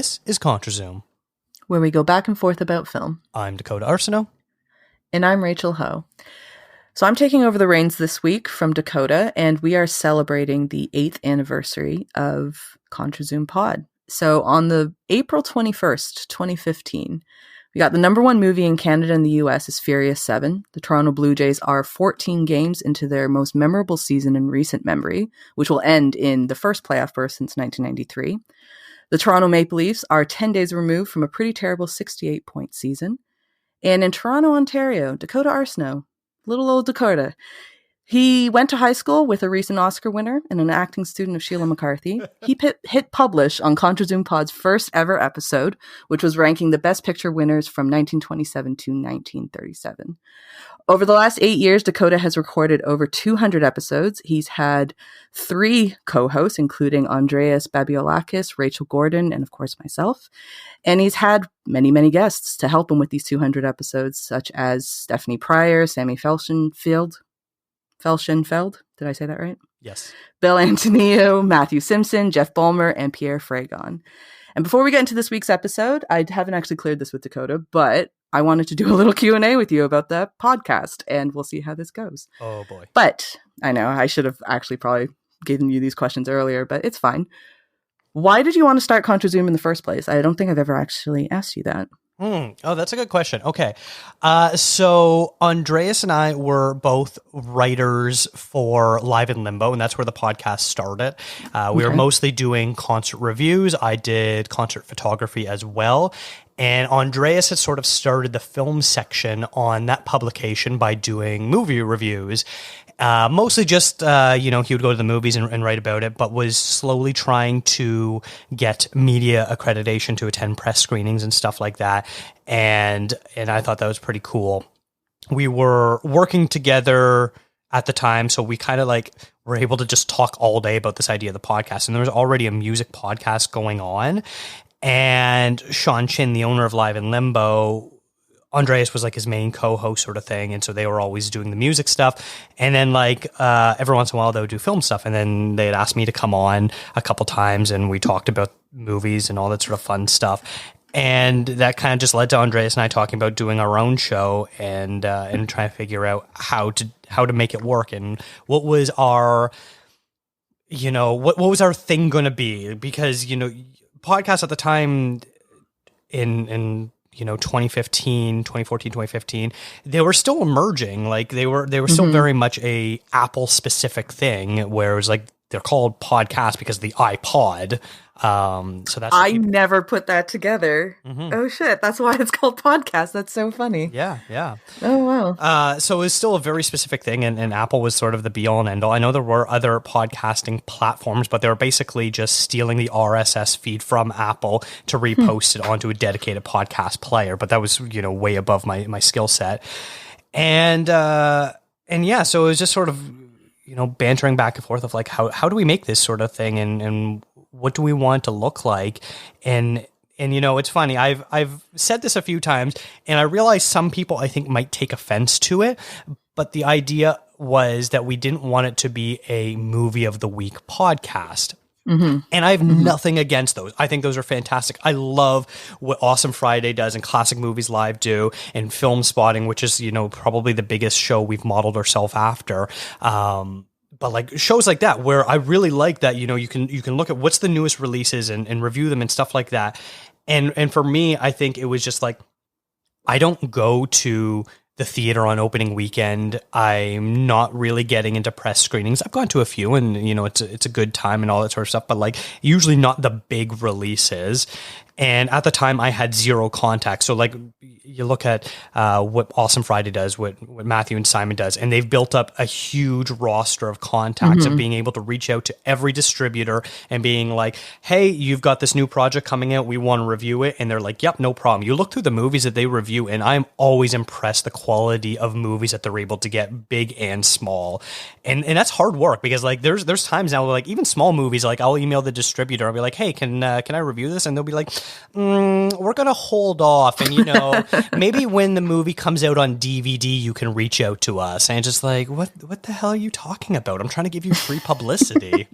This is ContraZoom, where we go back and forth about film. I'm Dakota Arsenault. And I'm Rachel Ho. So I'm taking over the reins this week from Dakota, and we are celebrating the 8th anniversary of contrazoompod. So on the April 21st, 2015, we got the number one movie in Canada and the US is Furious 7. The Toronto Blue Jays are 14 games into their most memorable season in recent memory, which will end in the first playoff berth since 1993. The Toronto Maple Leafs are 10 days removed from a pretty terrible 68-point season. And in Toronto, Ontario, Dakota Arsenault, little old Dakota, he went to high school with a recent Oscar winner and an acting student of Sheila McCarthy. He hit publish on contrazoompod's first ever episode, which was ranking the Best Picture winners from 1927 to 1937. Over the last 8 years, Dakota has recorded over 200 episodes. He's had 3 co-hosts, including Andreas Babiolakis, Rachel Gordon, and of course myself. And he's had many, many guests to help him with these 200 episodes, such as Stephanie Pryor, Sammy Felsenfeld. Did I say that right? Yes. Bill Antonio, Matthew Simpson, Jeff Ballmer, and Pierre Fragon. And before we get into this week's episode, I haven't actually cleared this with Dakota, but I wanted to do a little Q&A with you about the podcast, and we'll see how this goes. Oh, boy. But I know I should have actually probably given you these questions earlier, but it's fine. Why did you want to start ContraZoom in the first place? I don't think I've ever actually asked you that. Oh, that's a good question. Okay. So Andreas and I were both writers for Live in Limbo, and that's where the podcast started. We were mostly doing concert reviews. I did concert photography as well. And Andreas had sort of started the film section on that publication by doing movie reviews. Mostly just, he would go to the movies and write about it, but was slowly trying to get media accreditation to attend press screenings and stuff like that. And I thought that was pretty cool. We were working together at the time, so we kind of were able to just talk all day about this idea of the podcast. And there was already a music podcast going on. And Sean Chin, the owner of Live in Limbo, Andreas was his main co-host sort of thing. And so they were always doing the music stuff. And then every once in a while they would do film stuff. And then they'd ask me to come on a couple times and we talked about movies and all that sort of fun stuff. And that kind of just led to Andreas and I talking about doing our own show and trying to figure out how to make it work. And what was our, what was our thing going to be? Because, podcasts at the time in 2014, 2015, they were still emerging. They were still very much a Apple specific thing, where it was they're called podcasts because of the iPod. So that's I never put that together. Oh shit, that's why it's called podcast. That's so funny. Yeah. Oh wow. So it was still a very specific thing, and Apple was sort of the be all and end all. I know there were other podcasting platforms, but they were basically just stealing the RSS feed from Apple to repost it onto a dedicated podcast player. But that was way above my skill set. And yeah, so it was just sort of bantering back and forth of how do we make this sort of thing and what do we want it to look like? And it's funny. I've said this a few times, and I realize some people I think might take offense to it, but the idea was that we didn't want it to be a movie of the week podcast. And I have nothing against those. I think those are fantastic. I love what Awesome Friday does and Classic Movies Live do and Film Spotting, which is, probably the biggest show we've modeled ourselves after. But shows like that, where I really like that, you can look at what's the newest releases and review them and stuff like that. And for me, I think it was just I don't go to the theater on opening weekend. I'm not really getting into press screenings. I've gone to a few and, it's a good time and all that sort of stuff, but usually not the big releases. And at the time I had zero contact. So you look at what Awesome Friday does, what Matthew and Simon does, and they've built up a huge roster of contacts of being able to reach out to every distributor and being like, hey, you've got this new project coming out. We want to review it. And they're like, yep, no problem. You look through the movies that they review, and I'm always impressed the quality of movies that they're able to get, big and small. And that's hard work because there's times now even small movies, I'll email the distributor. I'll be like, hey, can I review this? And they'll be like, we're going to hold off. And, maybe when the movie comes out on DVD, you can reach out to us. And just what the hell are you talking about? I'm trying to give you free publicity.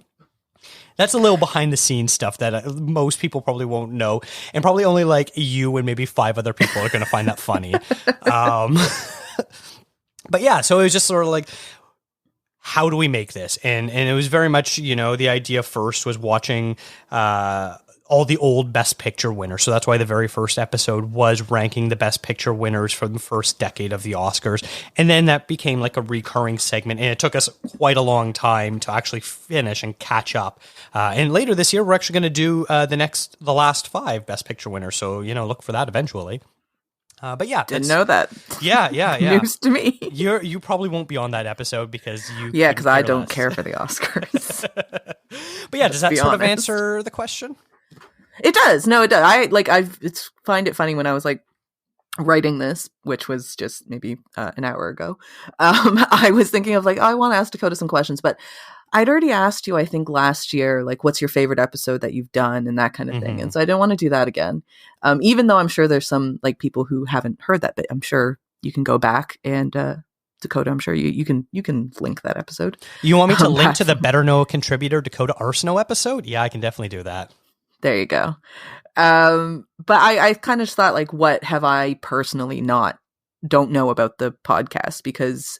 That's a little behind the scenes stuff that most people probably won't know, and probably only like you and maybe 5 other people are going to find that funny. But yeah, so it was just sort of like, how do we make this? And it was very much, the idea first was watching all the old Best Picture winners. So that's why the very first episode was ranking the Best Picture winners from the first decade of the Oscars. And then that became like a recurring segment. And it took us quite a long time to actually finish and catch up. And later this year, we're actually going to do the last 5 Best Picture winners. So, look for that eventually. But yeah, didn't know that. Yeah. News to me. You probably won't be on that episode because because I don't care for the Oscars. But yeah, does that sort of answer the question? It does. No, it does. I find it funny when I was like writing this, which was just maybe an hour ago. I was thinking of like, I want to ask Dakota some questions, but I'd already asked you, I think last year, like, what's your favorite episode that you've done and that kind of thing. And so I don't want to do that again. Even though I'm sure there's some like people who haven't heard that, but I'm sure you can go back and, Dakota, I'm sure you can link that episode. You want me to link to the Better Know Contributor Dakota Arsenault episode? Yeah, I can definitely do that. There you go. But I kind of just thought, like, what have I personally don't know about the podcast? Because,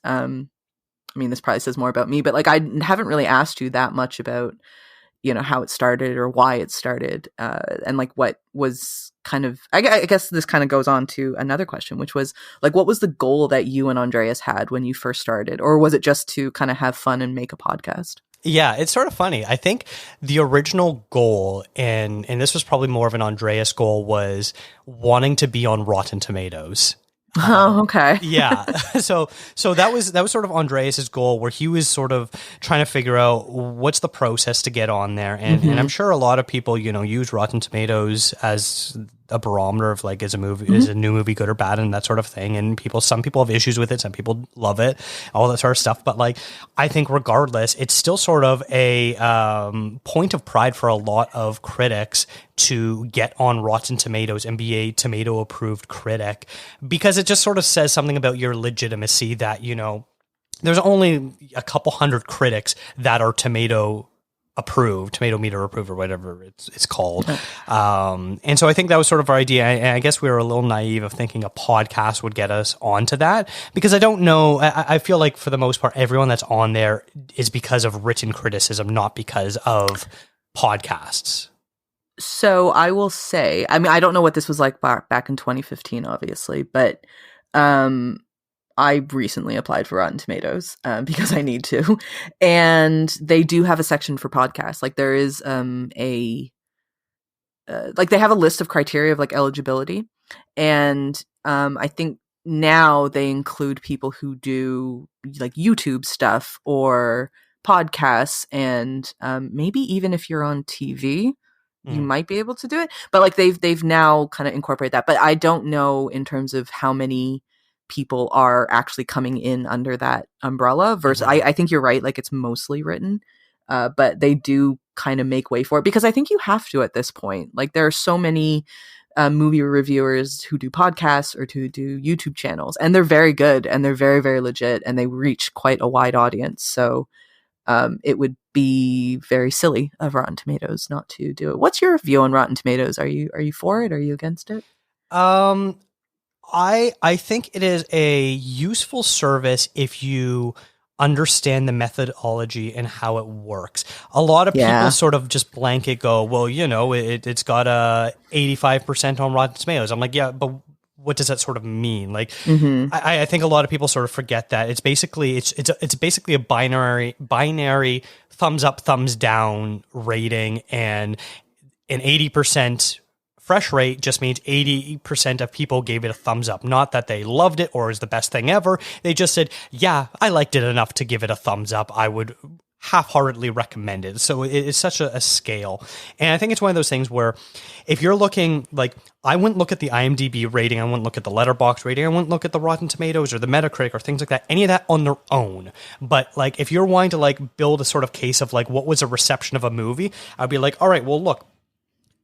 this probably says more about me, but like, I haven't really asked you that much about, how it started or why it started. And like, what was kind of, I guess this kind of goes on to another question, which was like, what was the goal that you and Andreas had when you first started? Or was it just to kind of have fun and make a podcast? Yeah, it's sort of funny. I think the original goal, and this was probably more of an Andreas goal, was wanting to be on Rotten Tomatoes. Oh, okay. Yeah. So that was sort of Andreas's goal, where he was sort of trying to figure out what's the process to get on there. And I'm sure a lot of people, use Rotten Tomatoes as a barometer of like, is a new movie good or bad and that sort of thing. And some people have issues with it. Some people love it, all that sort of stuff. But like, I think regardless, it's still sort of a point of pride for a lot of critics to get on Rotten Tomatoes and be a tomato approved critic, because it just sort of says something about your legitimacy that, there's only a couple hundred critics that are tomato meter approved, or whatever it's called. And so I think that was sort of our idea. And I guess we were a little naive of thinking a podcast would get us onto that, because I don't know. I feel like for the most part, everyone that's on there is because of written criticism, not because of podcasts. So I will say, I don't know what this was like back in 2015, obviously, but I recently applied for Rotten Tomatoes because I need to, and they do have a section for podcasts. Like there is they have a list of criteria of like eligibility, and I think now they include people who do like YouTube stuff or podcasts, and maybe even if you're on TV, you might be able to do it. But like they've now kind of incorporated that. But I don't know in terms of how many people are actually coming in under that umbrella versus I think you're right, like it's mostly written, but they do kind of make way for it, because I think you have to at this point. Like there are so many movie reviewers who do podcasts or who do YouTube channels, and they're very good and they're very, very legit and they reach quite a wide audience. So it would be very silly of Rotten Tomatoes not to do it. What's your view on Rotten Tomatoes? Are you for it? Are you against it? I think it is a useful service if you understand the methodology and how it works. A lot of people sort of just blanket go, well, it's got a 85% on Rotten Tomatoes. I'm like, yeah, but what does that sort of mean? Like, I think a lot of people sort of forget that it's basically a binary thumbs up, thumbs down rating, and an 80% fresh rate just means 80% of people gave it a thumbs up. Not that they loved it or is the best thing ever. They just said, yeah, I liked it enough to give it a thumbs up. I would half-heartedly recommend it. So it's such a scale. And I think it's one of those things where if you're looking, like, I wouldn't look at the IMDb rating, I wouldn't look at the Letterboxd rating, I wouldn't look at the Rotten Tomatoes or the Metacritic or things like that, any of that on their own. But like, if you're wanting to like build a sort of case of like, what was a reception of a movie, I'd be like, all right, well, look,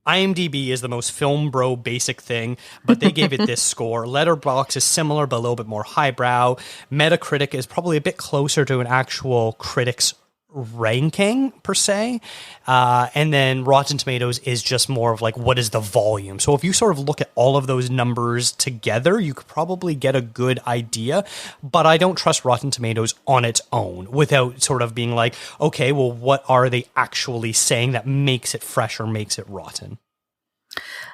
IMDb is the most film bro basic thing, but they gave it this score. Letterboxd is similar, but a little bit more highbrow. Metacritic is probably a bit closer to an actual critic's ranking per se. And then Rotten Tomatoes is just more of like, what is the volume? So if you sort of look at all of those numbers together, you could probably get a good idea, but I don't trust Rotten Tomatoes on its own without sort of being like, okay, well, what are they actually saying that makes it fresh or makes it rotten?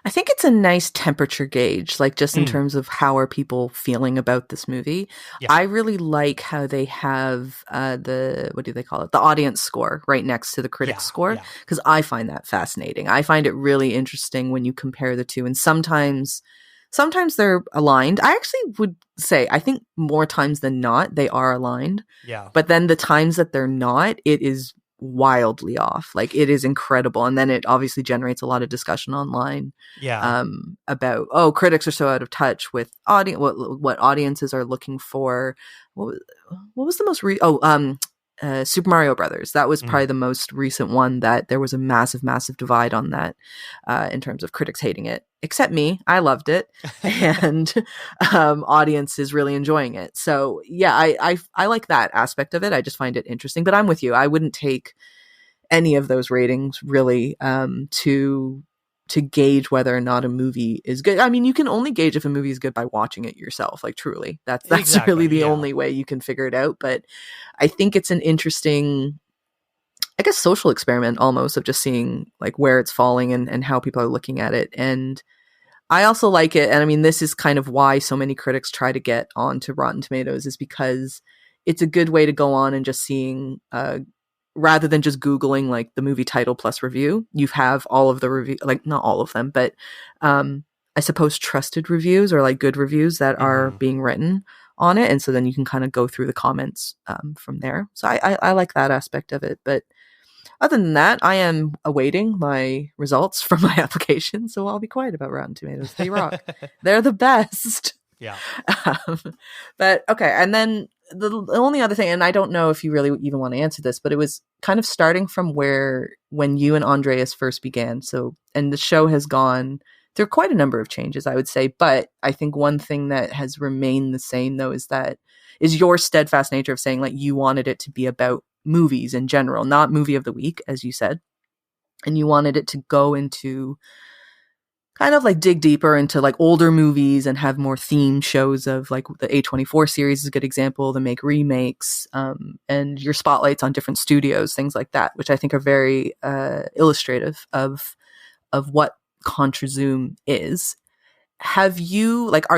I think it's a nice temperature gauge, like just in terms of how are people feeling about this movie. Yeah. I really like how they have what do they call it? The audience score right next to the critic score, because I find that fascinating. I find it really interesting when you compare the two, and sometimes they're aligned. I actually would say, I think more times than not, they are aligned. Yeah. But then the times that they're not, it is wildly off. Like, it is incredible. And then it obviously generates a lot of discussion online about, critics are so out of touch with what audiences are looking for. What was the most Super Mario Brothers. That was probably the most recent one that there was a massive divide on that in terms of critics hating it. Except me, I loved it, and audience is really enjoying it. So yeah, I like that aspect of it. I just find it interesting. But I'm with you. I wouldn't take any of those ratings really to gauge whether or not a movie is good. I mean, you can only gauge if a movie is good by watching it yourself. Like, truly, that's exactly, really the only way you can figure it out. But I think it's an interesting, I guess, social experiment almost, of just seeing like where it's falling and how people are looking at it. And I also like it. And I mean, this is kind of why so many critics try to get onto Rotten Tomatoes, is because it's a good way to go on and just seeing, rather than just Googling like the movie title plus review, you have all of the review, like not all of them, but I suppose trusted reviews or like good reviews that are being written on it. And so then you can kind of go through the comments from there. So I like that aspect of it. But other than that, I am awaiting my results from my application. So I'll be quiet about Rotten Tomatoes. They rock. They're the best. Yeah. But okay. And then the only other thing, and I don't know if you really even want to answer this, but it was kind of starting from when you and Andreas first began. So, and the show has gone through quite a number of changes, I would say. But I think one thing that has remained the same, though, is your steadfast nature of saying like you wanted it to be about movies in general, not movie of the week, as you said. And you wanted it to go into kind of like dig deeper into like older movies and have more themed shows of like the A24 series is a good example, the make remakes, and your spotlights on different studios, things like that, which I think are very illustrative of what ContraZoom is. Are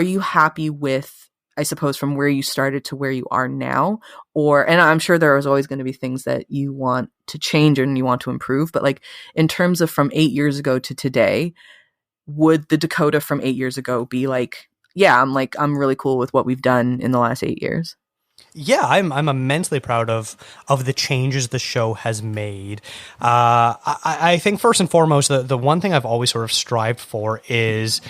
you happy with, I suppose, from where you started to where you are now? And I'm sure there is always going to be things that you want to change and you want to improve, but like in terms of from 8 years ago to today, would the Dakota from 8 years ago be like, yeah, I'm really cool with what we've done in the last 8 years? Yeah, I'm immensely proud of the changes the show has made. I think first and foremost, the one thing I've always sort of strived for is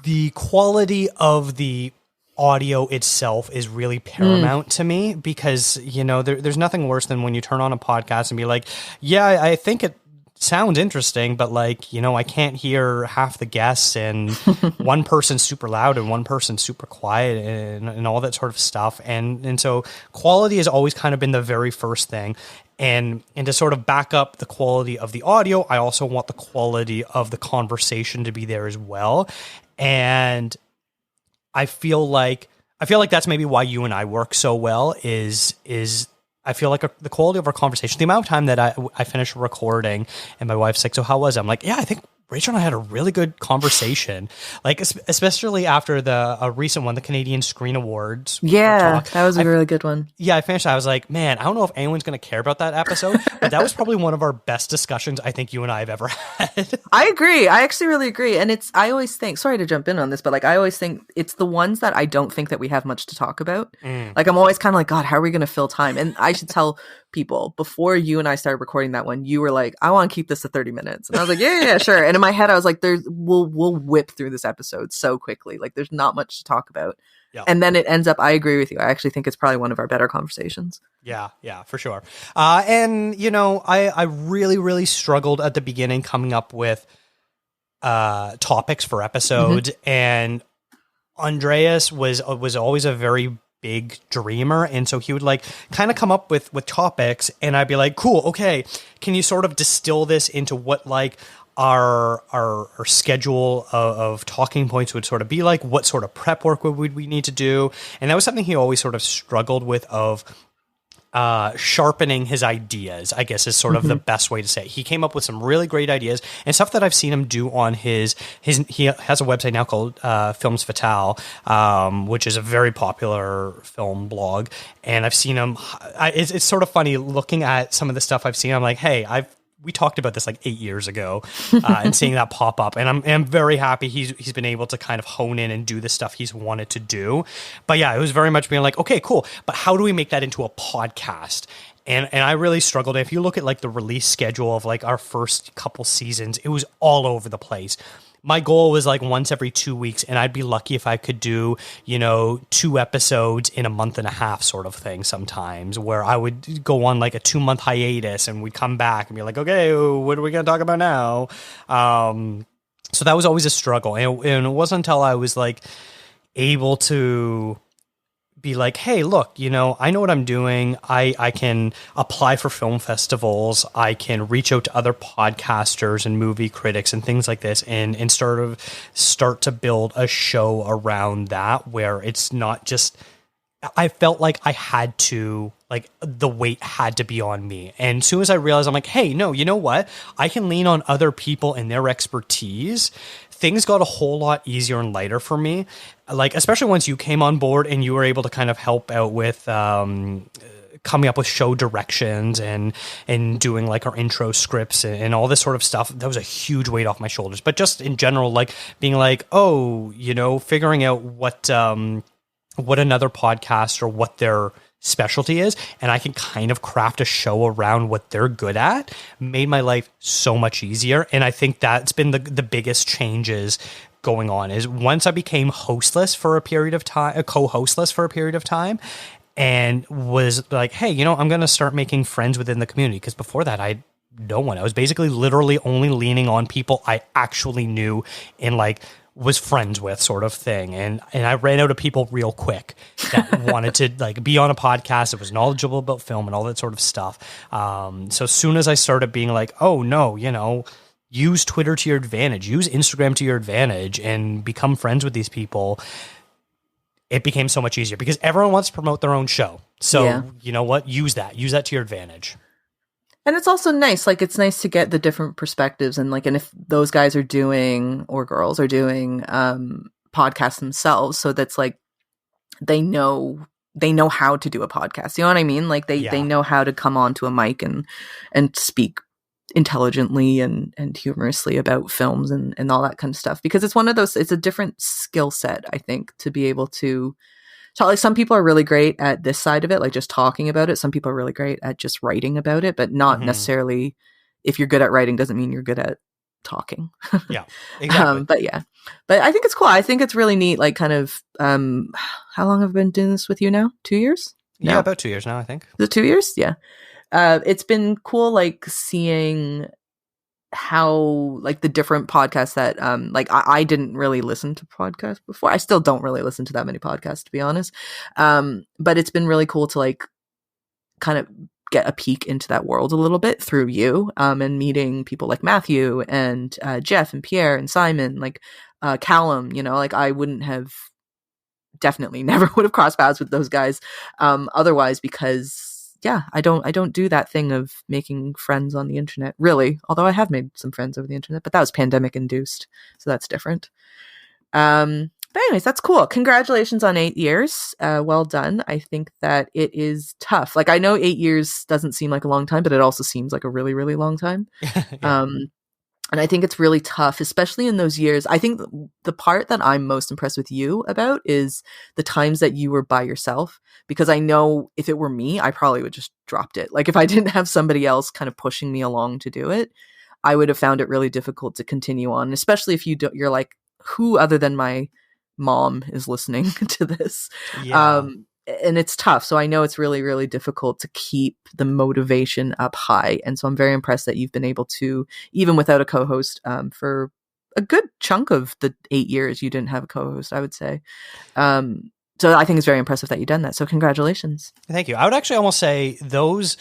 the quality of the audio itself is really paramount to me, because, you know, there's nothing worse than when you turn on a podcast and be like, yeah, I think it sounds interesting, but like, you know, I can't hear half the guests, and one person's super loud and one person's super quiet and all that sort of stuff. And so quality has always kind of been the very first thing. And to sort of back up the quality of the audio, I also want the quality of the conversation to be there as well. And I feel like that's maybe why you and I work so well is I feel like the quality of our conversation, the amount of time that I finished recording and my wife's like, so how was it? I'm like, yeah, I think Rachel and I had a really good conversation, like especially after the recent one, the Canadian Screen Awards. Yeah, that was a really good one. Yeah, I finished. I was like, man, I don't know if anyone's going to care about that episode, but that was probably one of our best discussions I think you and I have ever had. I agree. I actually really agree. And I always think, sorry to jump in on this, but like I always think it's the ones that I don't think that we have much to talk about. Like I'm always kind of like, God, how are we going to fill time? And I should tell people, before you and I started recording that one, you were like, I want to keep this to 30 minutes. And I was like, yeah, sure. And in my head, I was like, we'll whip through this episode so quickly. Like there's not much to talk about. Yep. And then it ends up, I agree with you. I actually think it's probably one of our better conversations. Yeah, for sure. And you know, I really, really struggled at the beginning coming up with topics for episodes. And Andreas was always a very big dreamer, and so he would like kind of come up with topics, and I'd be like, cool, okay, can you sort of distill this into what like our schedule of talking points would sort of be like? What sort of prep work would we need to do? And that was something he always sort of struggled with, of sharpening his ideas, I guess, is sort of the best way to say it. He came up with some really great ideas and stuff that I've seen him do on his he has a website now called Films Fatale, which is a very popular film blog. And I've seen him, it's sort of funny looking at some of the stuff I've seen. I'm like, hey, we talked about this like 8 years ago, and seeing that pop up, and I'm very happy he's been able to kind of hone in and do the stuff he's wanted to do. But yeah, it was very much being like, okay, cool, but how do we make that into a podcast? And I really struggled. If you look at like the release schedule of like our first couple seasons, it was all over the place. My goal was like once every 2 weeks, and I'd be lucky if I could do, 2 episodes in a month and a half sort of thing sometimes, where I would go on like a 2-month hiatus and we'd come back and be like, okay, what are we going to talk about now? So that was always a struggle. And it wasn't until I was like able to be like, hey, look, I know what I'm doing. I can apply for film festivals. I can reach out to other podcasters and movie critics and things like this, and start to build a show around that, where it's not just, I felt like I had to, like the weight had to be on me. And as soon as I realized, I'm like, hey, no, you know what? I can lean on other people and their expertise. Things got a whole lot easier and lighter for me. Like, especially once you came on board and you were able to kind of help out with coming up with show directions and doing like our intro scripts and all this sort of stuff. That was a huge weight off my shoulders. But just in general, like being like, figuring out what another podcast or what their specialty is, and I can kind of craft a show around what they're good at, made my life so much easier. And I think that's been the biggest changes going on, is once I became co-hostless for a period of time, and was like, hey, I'm going to start making friends within the community. Because before that, I had no one. I was basically literally only leaning on people I actually knew and like was friends with, sort of thing. And I ran out of people real quick that wanted to like be on a podcast that was knowledgeable about film and all that sort of stuff. So as soon as I started being like, oh no, use Twitter to your advantage, use Instagram to your advantage, and become friends with these people, it became so much easier, because everyone wants to promote their own show. So You know what? Use that to your advantage. And it's also nice. Like, it's nice to get the different perspectives, and if those guys are doing, or girls are doing, podcasts themselves, so that's like, they know how to do a podcast. You know what I mean? Like they know how to come onto a mic and speak intelligently and humorously about films and all that kind of stuff, because it's one of those, it's a different skill set, I think, to be able to talk. Like, some people are really great at this side of it, like just talking about it. Some people are really great at just writing about it, but not necessarily, if you're good at writing doesn't mean you're good at talking. Yeah, exactly. But I think it's cool. I think it's really neat. Like, kind of, how long have I been doing this with you now? 2 years? Yeah, no. About 2 years now, I think. Is it 2 years? Yeah. It's been cool, like, seeing how, like, the different podcasts that, like, I didn't really listen to podcasts before. I still don't really listen to that many podcasts, to be honest. But it's been really cool to, like, kind of get a peek into that world a little bit through you, and meeting people like Matthew and Jeff and Pierre and Simon, like Callum, like, I wouldn't have, definitely never would have crossed paths with those guys otherwise, because I don't do that thing of making friends on the internet, really, although I have made some friends over the internet, but that was pandemic induced, so that's different. But anyways, that's cool. Congratulations on 8 years. Well done. I think that it is tough. Like, I know 8 years doesn't seem like a long time, but it also seems like a really, really long time. Yeah. And I think it's really tough, especially in those years. I think the part that I'm most impressed with you about is the times that you were by yourself, because I know if it were me, I probably would just dropped it. Like, if I didn't have somebody else kind of pushing me along to do it, I would have found it really difficult to continue on, especially if you're like, who other than my mom is listening to this? Yeah. And it's tough. So I know it's really, really difficult to keep the motivation up high. And so I'm very impressed that you've been able to, even without a co-host, for a good chunk of the 8 years, you didn't have a co-host, I would say. So I think it's very impressive that you've done that. So congratulations. Thank you. I would actually almost say those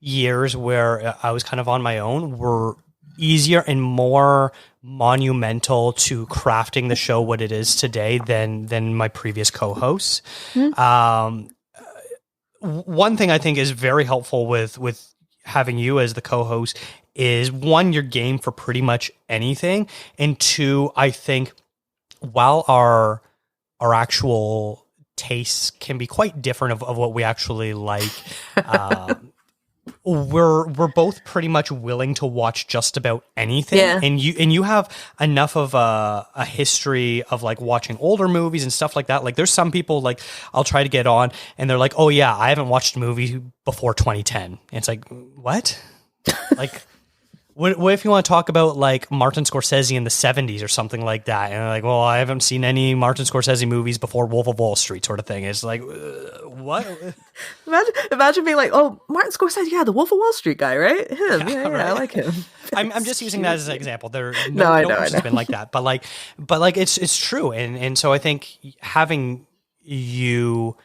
years where I was kind of on my own were easier and more monumental to crafting the show what it is today than my previous co-hosts. One thing I think is very helpful with having you as the co-host is, one, you're game for pretty much anything, and two, I think while our actual tastes can be quite different of what we actually like, we're both pretty much willing to watch just about anything. Yeah. And you have enough of a history of like watching older movies and stuff like that. Like there's some people, like I'll try to get on and they're like, oh yeah, I haven't watched a movie before 2010. And it's like, what? Like, what if you want to talk about like Martin Scorsese in the 70s or something like that? And they're like, well, I haven't seen any Martin Scorsese movies before Wolf of Wall Street, sort of thing. It's like, what? Imagine being like, oh, Martin Scorsese, yeah, the Wolf of Wall Street guy, right? Him, yeah, right? I like him. I'm just using that as an example. There, I know. It's been like that, but like it's true, and so I think having you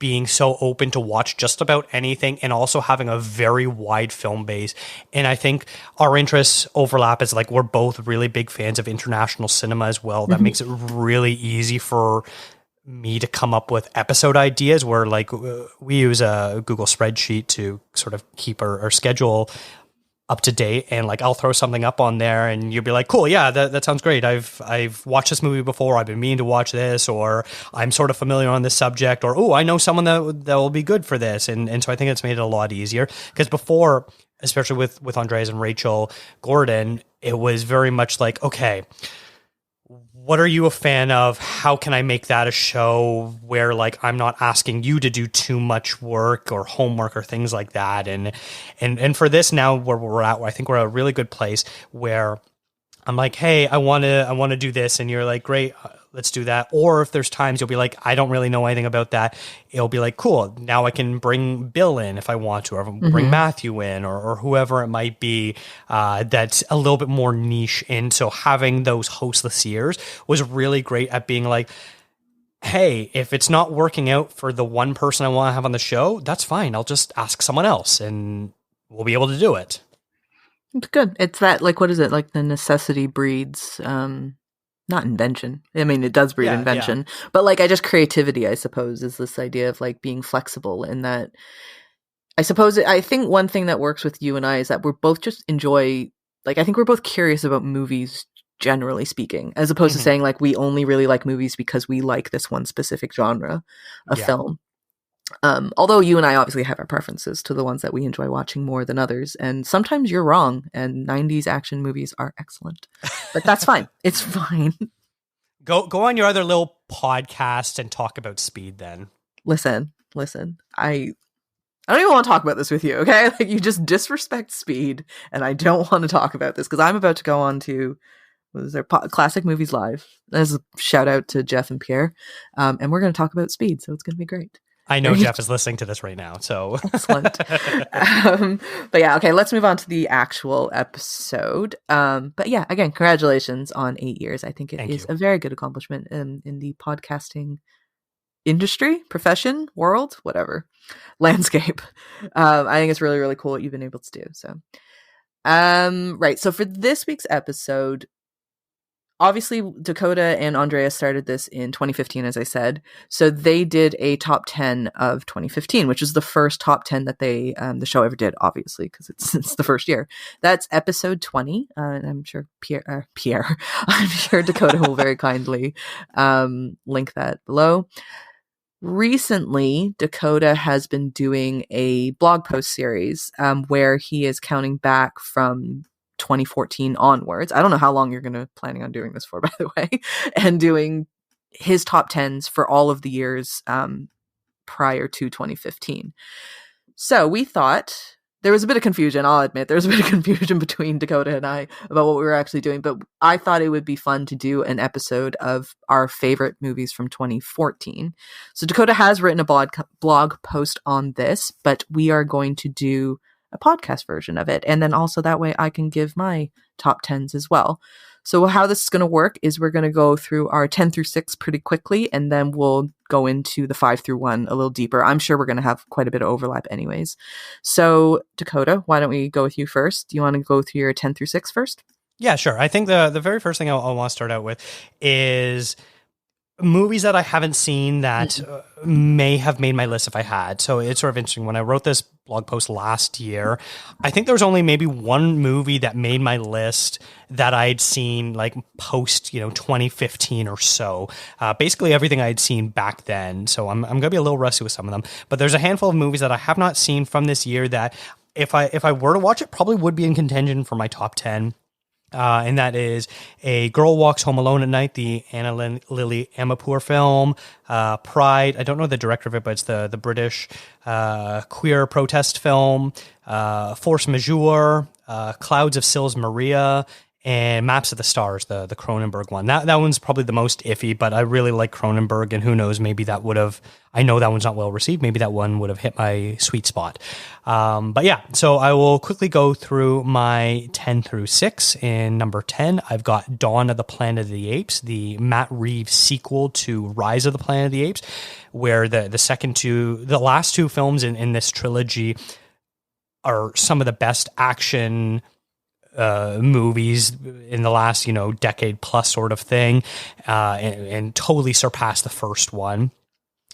being so open to watch just about anything and also having a very wide film base. And I think our interests overlap as like, we're both really big fans of international cinema as well. That makes it really easy for me to come up with episode ideas where like we use a Google spreadsheet to sort of keep our schedule up to date, and like I'll throw something up on there and you'll be like, cool, yeah, that sounds great. I've watched this movie before, I've been meaning to watch this, or I'm sort of familiar on this subject, or oh, I know someone that will be good for this. And so I think it's made it a lot easier, because before, especially with Andreas and Rachel Gordon, it was very much like, okay, what are you a fan of? How can I make that a show where like I'm not asking you to do too much work or homework or things like that? And for this now where we're at, I think we're at a really good place where I'm like, hey, I want to do this, and you're like, great, let's do that. Or if there's times you'll be like, I don't really know anything about that, it'll be like, cool, now I can bring Bill in if I want to, or bring Matthew in, or whoever it might be that's a little bit more niche. And so having those hostless years was really great at being like, hey, if it's not working out for the one person I want to have on the show, that's fine. I'll just ask someone else and we'll be able to do it. It's good. It's that, like, what is it? Like the necessity breeds, not invention. I mean, it does breed invention, but like, I just creativity, I suppose, is this idea of like being flexible in that. I suppose, I think one thing that works with you and I is that we're both just enjoy, like, I think we're both curious about movies, generally speaking, as opposed to saying like, we only really like movies because we like this one specific genre of film. Although you and I obviously have our preferences to the ones that we enjoy watching more than others. And sometimes you're wrong, and 90s action movies are excellent, but that's fine. It's fine. Go on your other little podcast and talk about Speed then. Listen. I don't even want to talk about this with you, okay? Like, you just disrespect Speed, and I don't want to talk about this because I'm about to go on to, what is their Classic Movies Live. As a shout out to Jeff and Pierre. And we're going to talk about Speed, so it's going to be great. I know Jeff is listening to this right now, so. Excellent. But yeah, okay, let's move on to the actual episode. But yeah, again, congratulations on 8 years. I think it is a very good accomplishment in the podcasting industry, profession, world, whatever, landscape. I think it's really, really cool what you've been able to do. So, right. So for this week's episode, obviously, Dakota and Andrea started this in 2015, as I said. So they did a top 10 of 2015, which is the first top 10 that they the show ever did, obviously, because it's the first year. That's episode 20. And I'm sure Pierre, I'm sure Dakota will very kindly link that below. Recently, Dakota has been doing a blog post series where he is counting back from 2014 onwards. I don't know how long you're planning on doing this for, by the way, and doing his top 10s for all of the years prior to 2015. So we thought there was a bit of confusion. I'll admit there was a bit of confusion between Dakota and I about what we were actually doing, but I thought it would be fun to do an episode of our favorite movies from 2014. So Dakota has written a blog post on this, but we are going to do a podcast version of it. And then also that way I can give my top 10s as well. So how this is going to work is we're going to go through our 10 through 6 pretty quickly, and then we'll go into the 5 through 1 a little deeper. I'm sure we're going to have quite a bit of overlap anyways. So Dakota, why don't we go with you first? Do you want to go through your 10 through 6 first? Yeah, sure. I think the very first thing I want to start out with is movies that I haven't seen that may have made my list if I had. So it's sort of interesting. When I wrote this blog post last year, I think there was only maybe one movie that made my list that I'd seen like post, 2015 or so. Basically everything I'd seen back then. So I'm going to be a little rusty with some of them. But there's a handful of movies that I have not seen from this year that if I were to watch it, probably would be in contention for my top 10. And that is A Girl Walks Home Alone at Night, the Anna Lily Amirpour film. Pride, I don't know the director of it, but it's the British queer protest film. Force Majeure, Clouds of Sils Maria, and Maps of the Stars, the Cronenberg one. That one's probably the most iffy, but I really like Cronenberg, and who knows, maybe that would have, I know that one's not well received, maybe that one would have hit my sweet spot. But yeah, so I will quickly go through my 10 through 6. In number 10, I've got Dawn of the Planet of the Apes, the Matt Reeves sequel to Rise of the Planet of the Apes, where the last two films in this trilogy are some of the best action movies in the last, decade plus sort of thing, and totally surpassed the first one.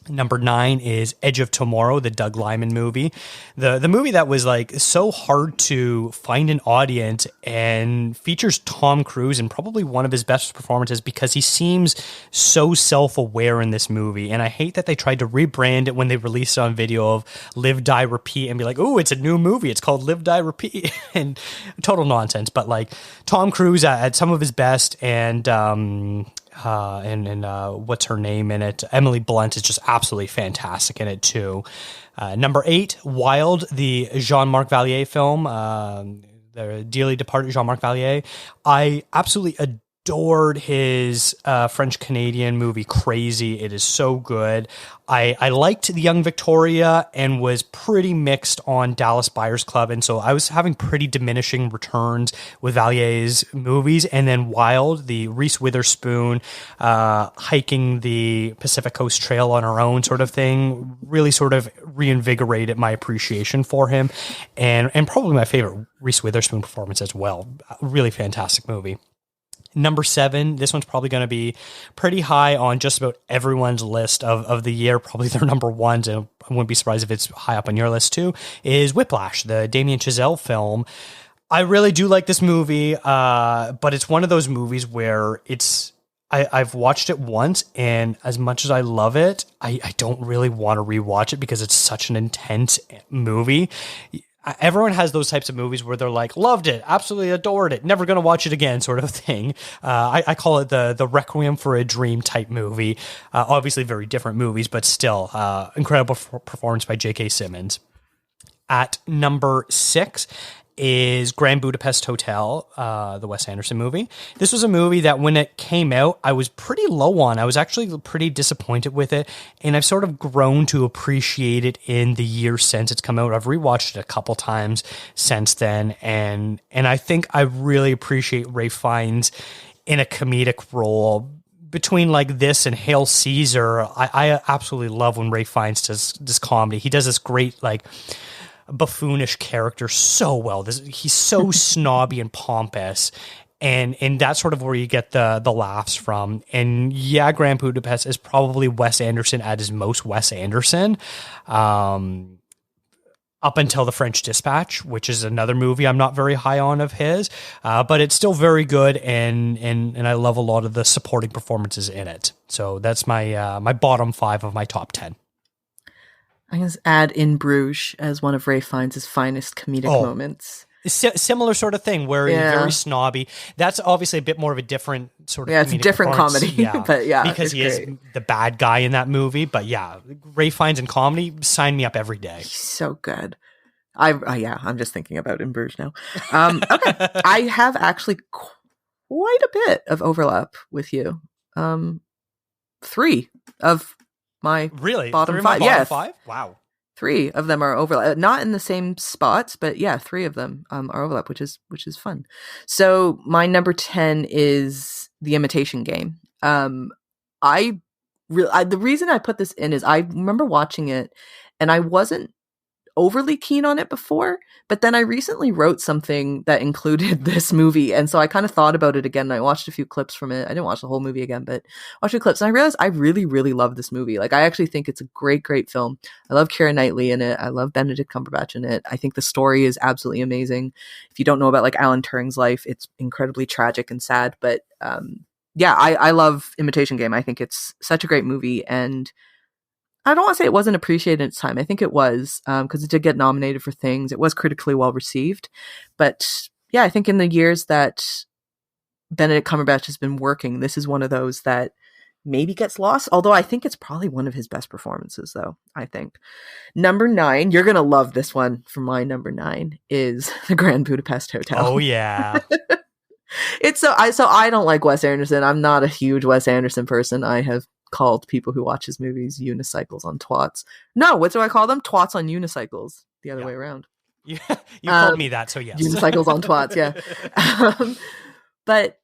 Number 9 is Edge of Tomorrow, the Doug Liman movie. The movie that was like so hard to find an audience and features Tom Cruise in probably one of his best performances because he seems so self-aware in this movie. And I hate that they tried to rebrand it when they released it on video of Live, Die, Repeat and be like, oh, it's a new movie. It's called Live, Die, Repeat. And total nonsense. But like Tom Cruise at some of his best, and what's her name in it? Emily Blunt is just absolutely fantastic in it too. Number 8, Wild, the Jean-Marc Vallée film, the dearly departed Jean-Marc Vallée. I absolutely adored his French-Canadian movie Crazy. It is so good. I liked The Young Victoria and was pretty mixed on Dallas Buyers Club, and so I was having pretty diminishing returns with Vallée's movies. And then Wild, the Reese Witherspoon hiking the Pacific Coast Trail on her own sort of thing, really sort of reinvigorated my appreciation for him, and probably my favorite Reese Witherspoon performance as well. Really fantastic movie. Number 7, this one's probably going to be pretty high on just about everyone's list of the year, probably their number ones, and I wouldn't be surprised if it's high up on your list too, is Whiplash, the Damien Chazelle film. I really do like this movie, but it's one of those movies where I've watched it once, and as much as I love it, I don't really want to rewatch it because it's such an intense movie. Everyone has those types of movies where they're like, loved it, absolutely adored it, never going to watch it again sort of thing. I call it the Requiem for a Dream type movie. Obviously very different movies, but still incredible performance by J.K. Simmons. At number 6 is Grand Budapest Hotel, the Wes Anderson movie. This was a movie that when it came out, I was pretty low on. I was actually pretty disappointed with it, and I've sort of grown to appreciate it in the years since it's come out. I've rewatched it a couple times since then, and I think I really appreciate Ralph Fiennes in a comedic role. Between like this and Hail Caesar, I absolutely love when Ralph Fiennes does this comedy. He does this great like buffoonish character so well. He's so snobby and pompous, and that's sort of where you get the laughs from. And yeah, Grand Budapest is probably Wes Anderson at his most Wes Anderson, up until The French Dispatch, which is another movie I'm not very high on of his, but it's still very good, and I love a lot of the supporting performances in it. So that's my my bottom 5 of my top 10. I can add In Bruges as one of Ralph Fiennes' finest comedic moments. Similar sort of thing where he's very snobby. That's obviously a bit more of a different sort of it's a different comedy. Yeah. But yeah, because he is the bad guy in that movie. But yeah, Ralph Fiennes in comedy, sign me up every day. He's so good. I'm just thinking about In Bruges now. Okay, I have actually quite a bit of overlap with you. 3 of my bottom 5. Yes. 5? Wow. Three of them are overlap, not in the same spots, but yeah, three of them are overlap, which is fun. So my number 10 is The Imitation Game. The reason I put this in is I remember watching it, and I wasn't overly keen on it before, but then I recently wrote something that included this movie, and so I kind of thought about it again, and I watched a few clips from it. I didn't watch the whole movie again, but watched a few clips, and I realized I really, really love this movie. Like, I actually think it's a great, great film. I love Keira Knightley in it. I love Benedict Cumberbatch in it. I think the story is absolutely amazing. If you don't know about, like, Alan Turing's life, it's incredibly tragic and sad, but yeah, I love Imitation Game. I think it's such a great movie, and I don't want to say it wasn't appreciated at its time. I think it was, because it did get nominated for things. It was critically well received. But yeah, I think in the years that Benedict Cumberbatch has been working, this is one of those that maybe gets lost. Although I think it's probably one of his best performances, though, I think. Number 9, you're going to love this one. For my number 9 is The Grand Budapest Hotel. Oh, yeah. I don't like Wes Anderson. I'm not a huge Wes Anderson person. I have called people who watch his movies unicycles on twats. No, what do I call them? Twats on unicycles. The other way around. You called me that, so yes. Unicycles on twats, yeah. But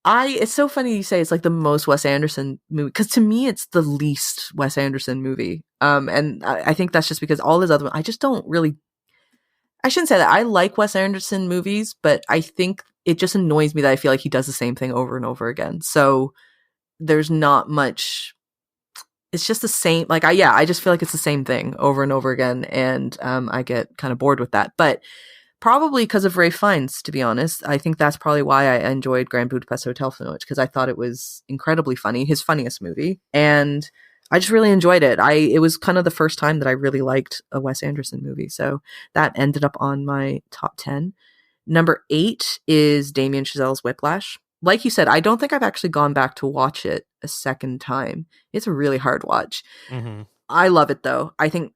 it's so funny you say it's like the most Wes Anderson movie, because to me it's the least Wes Anderson movie. And I think that's just because all his other, I just don't really, I shouldn't say that. I like Wes Anderson movies, but I think it just annoys me that I feel like he does the same thing over and over again. So there's not much, it's just the same, like, I just feel like it's the same thing over and over again, and I get kind of bored with that. But probably because of Ralph Fiennes, to be honest. I think that's probably why I enjoyed Grand Budapest Hotel so much, because I thought it was incredibly funny, his funniest movie, and I just really enjoyed it. It was kind of the first time that I really liked a Wes Anderson movie, so that ended up on my top 10. Number 8 is Damien Chazelle's Whiplash. Like you said, I don't think I've actually gone back to watch it a second time. It's a really hard watch. Mm-hmm. I love it, though. I think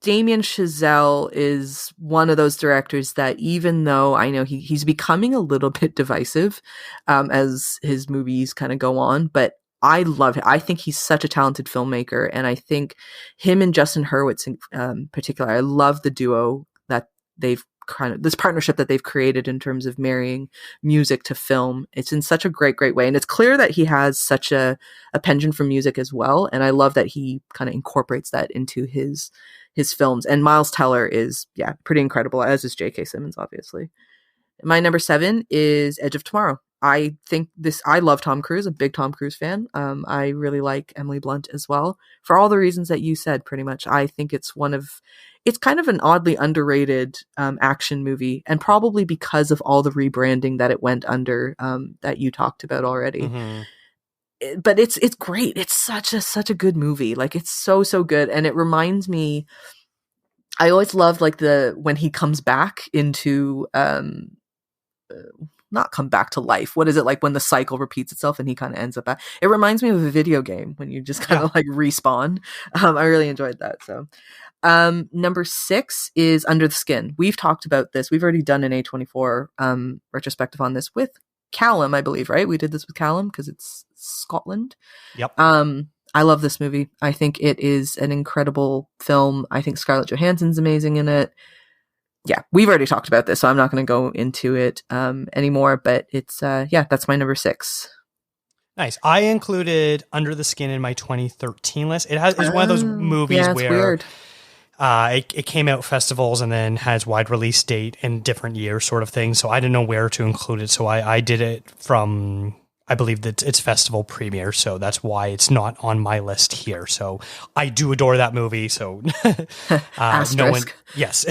Damien Chazelle is one of those directors that, even though I know he's becoming a little bit divisive as his movies kind of go on, but I love it. I think he's such a talented filmmaker, and I think him and Justin Hurwitz in particular, I love the duo that they've this partnership that they've created in terms of marrying music to film. It's in such a great, great way. And it's clear that he has such a penchant for music as well. And I love that he kind of incorporates that into his films. And Miles Teller is, pretty incredible, as is J.K. Simmons, obviously. My number 7 is Edge of Tomorrow. I love Tom Cruise, a big Tom Cruise fan. I really like Emily Blunt as well, for all the reasons that you said, pretty much. I think it's kind of an oddly underrated action movie, and probably because of all the rebranding that it went under that you talked about already. Mm-hmm. But it's great. It's such a good movie. Like, it's so good, and it reminds me. I always loved when he comes back into not come back to life. What is it like when the cycle repeats itself and he kind of ends up back? It reminds me of a video game when you just kind of like respawn. I really enjoyed that. So. Number 6 is Under the Skin. We've talked about this. We've already done an A24 retrospective on this with Callum, I believe, right? We did this with Callum because it's Scotland. Yep. I love this movie. I think it is an incredible film. I think Scarlett Johansson's amazing in it. Yeah, we've already talked about this, so I'm not going to go into it anymore, but it's, that's my number 6. Nice. I included Under the Skin in my 2013 list. It's one of those movies where weird. It came out festivals and then has wide release date in different years, sort of thing. So I didn't know where to include it. So I did it from, I believe that it's festival premiere. So that's why it's not on my list here. So I do adore that movie. So no one, yes.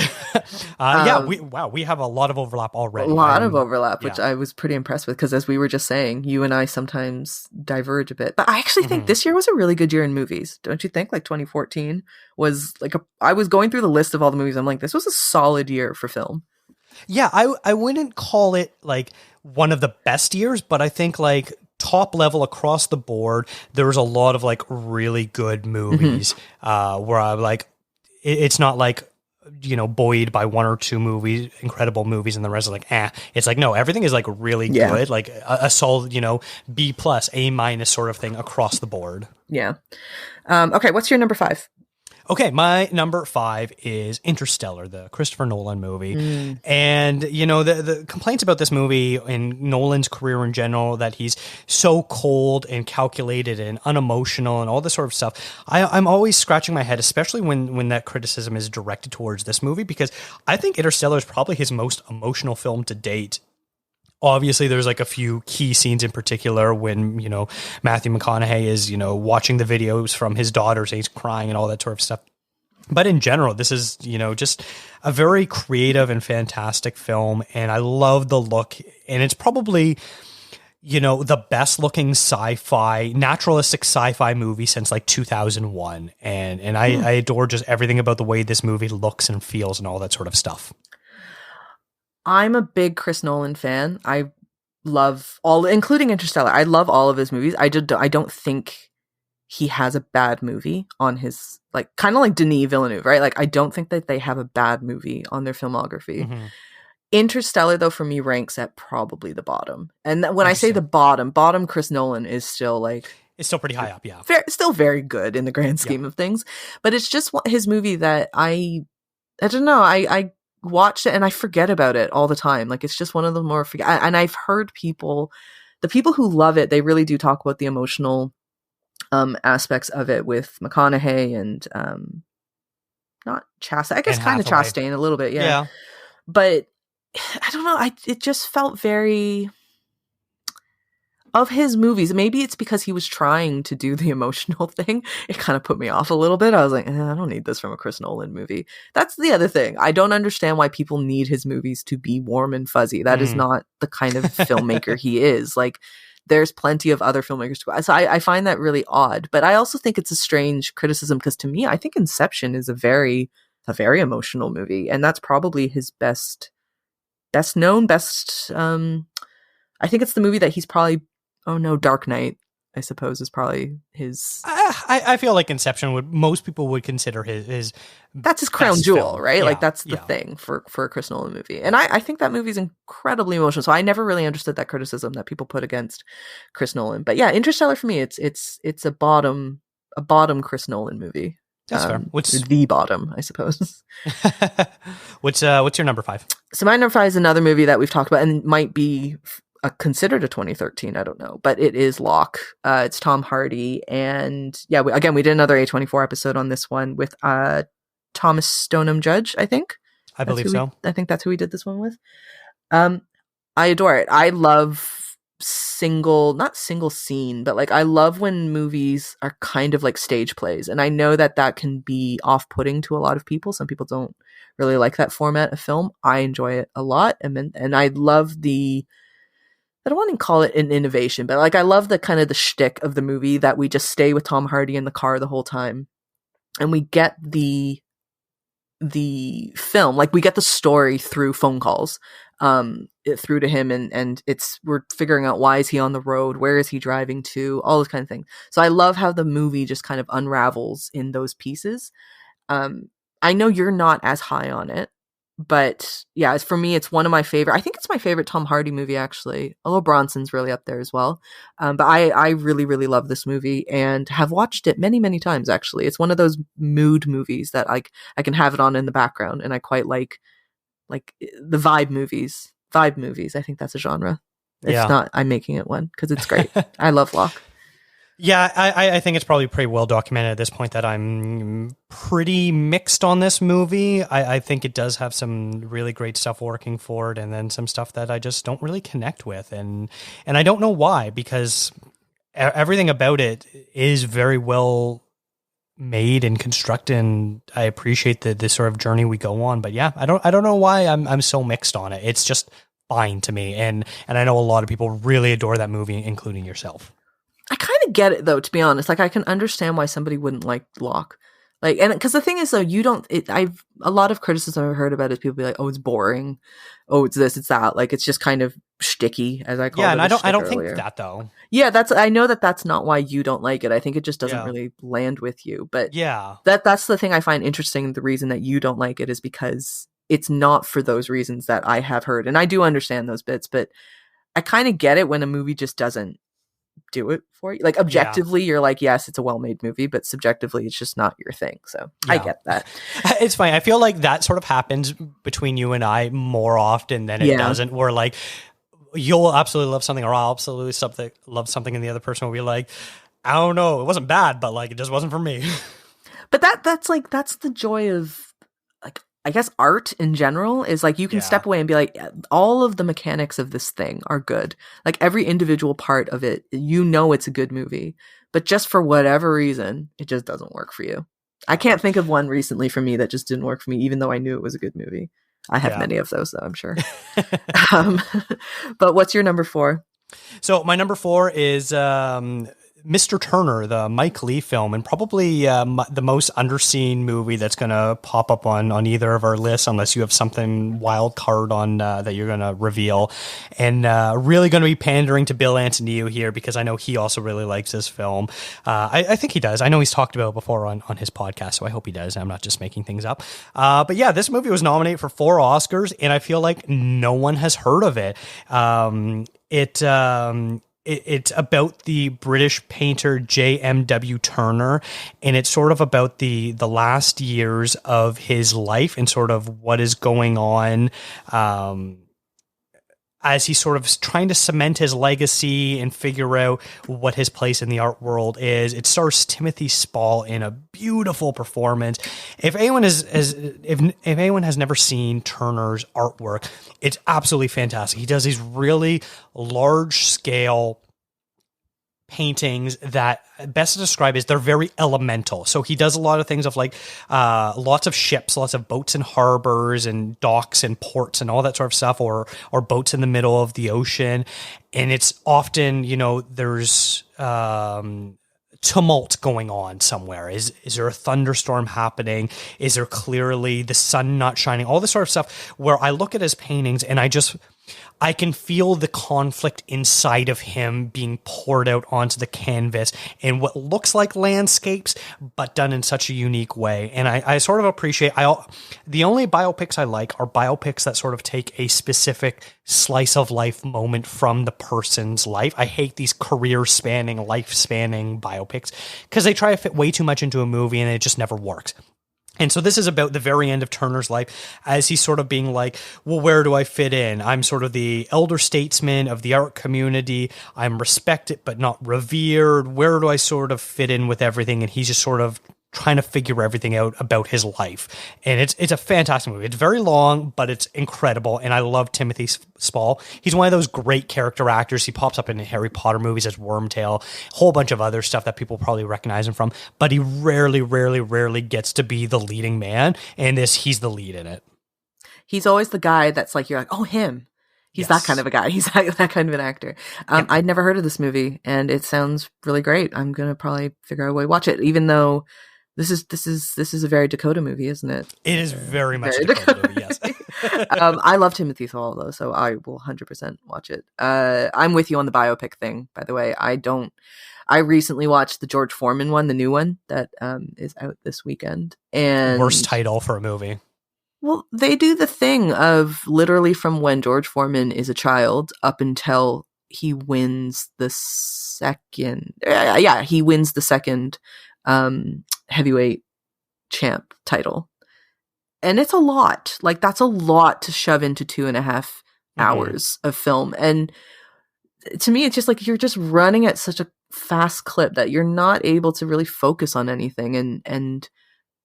We have a lot of overlap already. A lot of overlap, which I was pretty impressed with, because as we were just saying, you and I sometimes diverge a bit. But I actually think this year was a really good year in movies. Don't you think? Like 2014 was I was going through the list of all the movies. I'm like, this was a solid year for film. Yeah, I wouldn't call it like one of the best years, but I think like top level across the board, there was a lot of like really good movies where I'm like, it's not like, buoyed by one or two movies, incredible movies, and the rest is like, It's like, no, everything is like really good, like a solid, B+, A- sort of thing across the board. Yeah. Okay, what's your number 5? Okay, my number 5 is Interstellar, the Christopher Nolan movie. Mm. And, you know, the complaints about this movie and Nolan's career in general, that he's so cold and calculated and unemotional and all this sort of stuff. I'm always scratching my head, especially when that criticism is directed towards this movie, because I think Interstellar is probably his most emotional film to date. Obviously, there's like a few key scenes in particular when, you know, Matthew McConaughey is, you know, watching the videos from his daughters and he's crying and all that sort of stuff. But in general, this is, you know, just a very creative and fantastic film. And I love the look. And it's probably, you know, the best looking sci-fi, naturalistic sci-fi movie since like 2001. And I adore just everything about the way this movie looks and feels and all that sort of stuff. I'm a big Chris Nolan fan. I love all, including Interstellar. I love all of his movies. I don't think he has a bad movie on his, like, kind of like Denis Villeneuve, right? Like, I don't think that they have a bad movie on their filmography. Mm-hmm. Interstellar, though, for me ranks at probably the bottom. And when I say the bottom Chris Nolan is still like, it's still pretty high up, yeah. Still very good in the grand scheme of things. But it's just his movie that I don't know. I watched it and I forget about it all the time. Like, it's just one of the more and I've heard the people who love it, they really do talk about the emotional aspects of it with McConaughey and not Chastain. I guess kind of Chastain a little bit, yeah. But I don't know. It just felt very of his movies. Maybe it's because he was trying to do the emotional thing. It kind of put me off a little bit. I was like, I don't need this from a Chris Nolan movie. That's the other thing. I don't understand why people need his movies to be warm and fuzzy. That is not the kind of filmmaker he is. Like, there's plenty of other filmmakers to go. So I find that really odd. But I also think it's a strange criticism because to me, I think Inception is a very emotional movie. And that's probably his best known. I think it's the movie that he's probably, Dark Knight, I suppose, is probably his. I feel like Inception most people would consider his that's his crown jewel, film. right? Yeah, like that's the thing for a Chris Nolan movie. And I think that movie is incredibly emotional. So I never really understood that criticism that people put against Chris Nolan. But yeah, Interstellar for me, it's a bottom Chris Nolan movie. That's fair. What's the bottom, I suppose. What's your number 5? So my number 5 is another movie that we've talked about and might be considered a 2013, I don't know, but it is Locke. It's Tom Hardy, and yeah, we did another A24 episode on this one with Thomas Stoneham Judge, I think. I believe so. I think that's who we did this one with. I adore it. I love not single scene, but like I love when movies are kind of like stage plays, and I know that can be off-putting to a lot of people. Some people don't really like that format of film. I enjoy it a lot, and I love I don't want to call it an innovation, but like I love the kind of the shtick of the movie that we just stay with Tom Hardy in the car the whole time, and we get the film, like we get the story through phone calls, through to him, and we're figuring out why is he on the road, where is he driving to, all those kind of things. So I love how the movie just kind of unravels in those pieces. I know you're not as high on it. But yeah, for me, it's one of my favorite. I think it's my favorite Tom Hardy movie, actually. Although Bronson's really up there as well. But I really, really love this movie and have watched it many, many times, actually. It's one of those mood movies that I can have it on in the background. And I quite like the vibe movies. Vibe movies. I think that's a genre. If not, I'm making it one because it's great. I love Locke. Yeah, I think it's probably pretty well documented at this point that I'm pretty mixed on this movie. I think it does have some really great stuff working for it, and then some stuff that I just don't really connect with, and I don't know why, because everything about it is very well made and constructed, and I appreciate the sort of journey we go on. But yeah, I don't know why I'm so mixed on it. It's just fine to me, and I know a lot of people really adore that movie, including yourself. I kind of get it though, to be honest. Like I can understand why somebody wouldn't like Locke. Like, and because the thing is though, a lot of criticism I've heard about is people be like, oh, it's boring. Oh, it's this, it's that. Like, it's just kind of shticky, as I call it. Yeah, and I don't think that though. Yeah, I know that's not why you don't like it. I think it just doesn't really land with you. But yeah, that's the thing I find interesting. The reason that you don't like it is because it's not for those reasons that I have heard. And I do understand those bits, but I kind of get it when a movie just doesn't do it for you. Like objectively, you're like, yes, it's a well-made movie, but subjectively, it's just not your thing. So I get that. It's funny. I feel like that sort of happens between you and I more often than it doesn't. We're like, you'll absolutely love something, or I'll absolutely love something, and the other person will be like, I don't know, it wasn't bad, but like it just wasn't for me. But that's the joy of, like, I guess art in general is like you can step away and be like, all of the mechanics of this thing are good. Like every individual part of it, it's a good movie, but just for whatever reason, it just doesn't work for you. I can't think of one recently for me that just didn't work for me, even though I knew it was a good movie. I have many of those, though, I'm sure. But what's your number 4? So my number 4 is Mr. Turner, the Mike Leigh film, and probably the most underseen movie that's going to pop up on either of our lists, unless you have something wild card on that you're going to reveal. And really going to be pandering to Bill Antonio here, because I know he also really likes this film. I think he does. I know he's talked about it before on his podcast, so I hope he does. I'm not just making things up. But yeah, this movie was nominated for 4 Oscars, and I feel like no one has heard of it. It's about the British painter J.M.W. Turner, and it's sort of about the last years of his life and sort of what is going on as he's sort of trying to cement his legacy and figure out what his place in the art world is. It stars Timothy Spall in a beautiful performance. If anyone has never seen Turner's artwork, it's absolutely fantastic. He does these really large scale paintings that best to describe is they're very elemental. So he does a lot of things of like lots of ships, lots of boats and harbors and docks and ports and all that sort of stuff, or boats in the middle of the ocean. And it's often, there's tumult going on somewhere. Is there a thunderstorm happening? Is there clearly the sun not shining? All this sort of stuff, where I look at his paintings and I can feel the conflict inside of him being poured out onto the canvas in what looks like landscapes, but done in such a unique way. And I sort of appreciate, the only biopics I like are biopics that sort of take a specific slice of life moment from the person's life. I hate these career spanning, life spanning biopics because they try to fit way too much into a movie and it just never works. And so this is about the very end of Turner's life as he's sort of being like, well, where do I fit in? I'm sort of the elder statesman of the art community. I'm respected but not revered. Where do I sort of fit in with everything? And he's just sort of trying to figure everything out about his life. And it's a fantastic movie. It's very long, but it's incredible. And I love Timothy Spall. He's one of those great character actors. He pops up in Harry Potter movies as Wormtail, a whole bunch of other stuff that people probably recognize him from, but he rarely gets to be the leading man. And he's the lead in it. He's always the guy that's like, you're like, oh, him. He's that kind of a guy. He's that kind of an actor. I'd never heard of this movie, and it sounds really great. I'm going to probably figure out a way to watch it, even though this is a very Dakota movie, isn't it? It is very much a Dakota movie, yes. I love Timothy Spall, though, so I will 100% watch it. I'm with you on the biopic thing, by the way. I recently watched the George Foreman one, the new one that is out this weekend. And worst title for a movie. Well, they do the thing of literally from when George Foreman is a child up until he wins the second. He wins the second heavyweight champ title. And it's a lot. Like, that's a lot to shove into 2.5 hours of film. And to me, it's just like you're just running at such a fast clip that you're not able to really focus on anything. And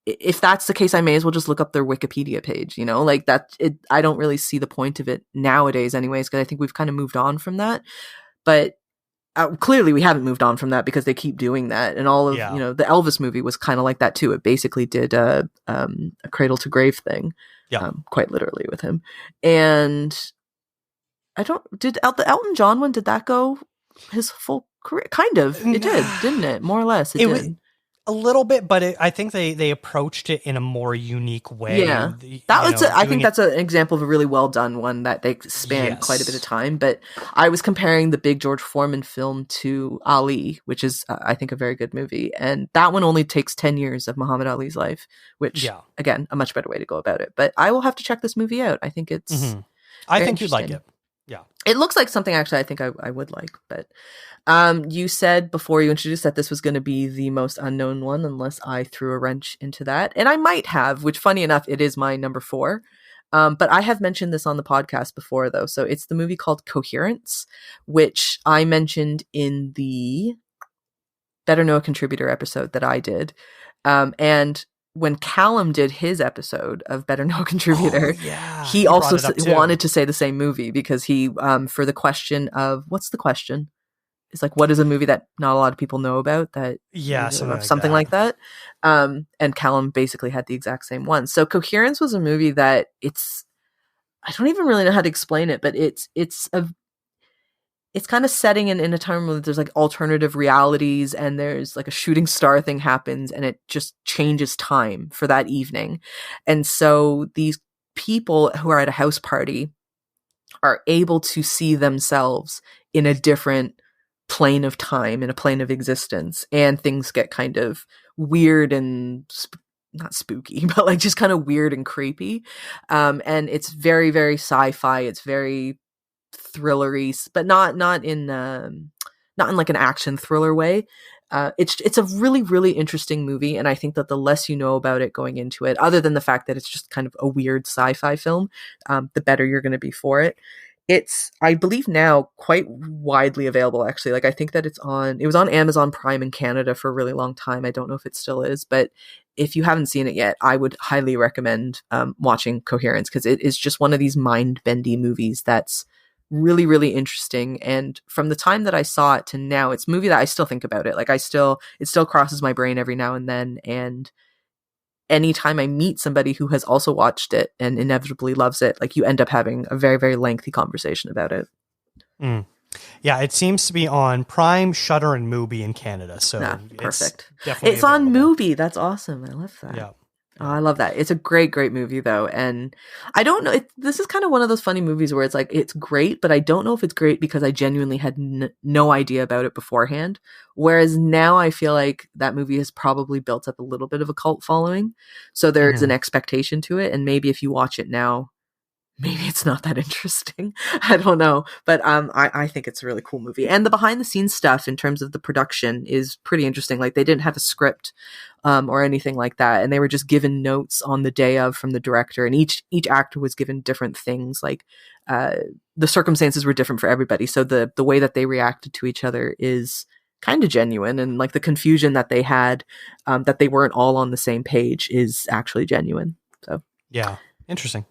if that's the case, I may as well just look up their Wikipedia page, like that. I don't really see the point of it nowadays anyways, because I think we've kind of moved on from that. But clearly we haven't moved on from that because they keep doing that. And all of, the Elvis movie was kind of like that too. It basically did a cradle to grave thing, quite literally with him. And the Elton John one, did that go his full career? Kind of. It did, didn't it? More or less. It did. A little bit, but I think they approached it in a more unique way. Yeah, I think that's an example of a really well done one that they spanned quite a bit of time. But I was comparing the big George Foreman film to Ali, which is I think a very good movie, and that one only takes 10 years of Muhammad Ali's life, which again a much better way to go about it. But I will have to check this movie out. I think it's. I think you'd like it. Yeah. It looks like something actually I think I would like, but you said before you introduced that this was going to be the most unknown one, unless I threw a wrench into that. And I might have, which funny enough, it is my number 4. But I have mentioned this on the podcast before, though. So it's the movie called Coherence, which I mentioned in the Better Know a Contributor episode that I did. And when Callum did his episode of Better Know a Contributor, he also wanted to say the same movie because he, for the question of, what's the question? It's like, what is a movie that not a lot of people know about? Something like that. And Callum basically had the exact same one. So Coherence was a movie that I don't even really know how to explain it, but it's kind of setting in a time where there's like alternative realities and there's like a shooting star thing happens and it just changes time for that evening. And so these people who are at a house party are able to see themselves in a different plane of time, in a plane of existence, and things get kind of weird and not spooky, but like just kind of weird and creepy. And it's very, very sci-fi. It's very thrillery, but not in like an action thriller way. It's a really, really interesting movie, and I think that the less you know about it going into it, other than the fact that it's just kind of a weird sci-fi film, the better you're going to be for it. It's, I believe now, quite widely available, actually. Like, I think that it was on Amazon Prime in Canada for a really long time. I don't know if it still is, but if you haven't seen it yet, I would highly recommend watching Coherence, because it is just one of these mind-bendy movies that's really, really interesting. And from the time that I saw it to now, it's a movie that I still think about it. Like, it still crosses my brain every now and then. And anytime I meet somebody who has also watched it and inevitably loves it, like, you end up having a very, very lengthy conversation about it. Yeah, it seems to be on Prime, Shudder, and Mubi in Canada. So perfect. It's on Mubi. That's awesome. I love that. Yeah. Oh, I love that. It's a great, great movie, though. And I don't know. This is kind of one of those funny movies where it's like, it's great, but I don't know if it's great because I genuinely had no idea about it beforehand. Whereas now I feel like that movie has probably built up a little bit of a cult following. So there's an expectation to it. And maybe if you watch it now, maybe it's not that interesting. I don't know. But I think it's a really cool movie. And the behind the scenes stuff in terms of the production is pretty interesting. Like, they didn't have a script or anything like that. And they were just given notes on the day of from the director. And each actor was given different things. Like, the circumstances were different for everybody. So the way that they reacted to each other is kind of genuine. And like the confusion that they had, that they weren't all on the same page, is actually genuine. So yeah, interesting.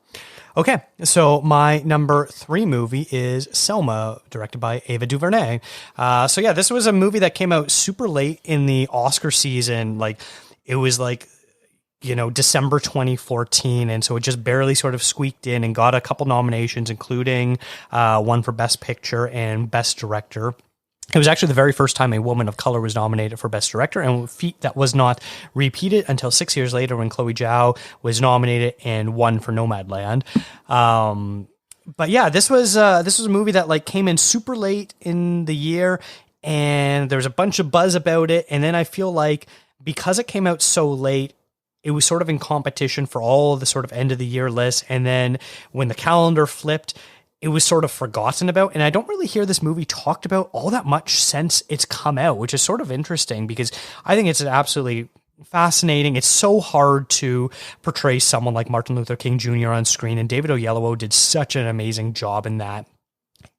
Okay, so my number 3 movie is Selma, directed by Ava DuVernay. So yeah, this was a movie that came out super late in the Oscar season. Like, it was like, December 2014. And so it just barely sort of squeaked in and got a couple nominations, including one for Best Picture and Best Director. It was actually the very first time a woman of color was nominated for Best Director, and a feat that was not repeated until 6 years later when Chloe Zhao was nominated and won for Nomadland. But yeah, this was a movie that like came in super late in the year, and there was a bunch of buzz about it. And then I feel like because it came out so late, it was sort of in competition for all the sort of end of the year lists. And then when the calendar flipped, it was sort of forgotten about, and I don't really hear this movie talked about all that much since it's come out, which is sort of interesting because I think it's absolutely fascinating. It's so hard to portray someone like Martin Luther King Jr. on screen, and David Oyelowo did such an amazing job in that.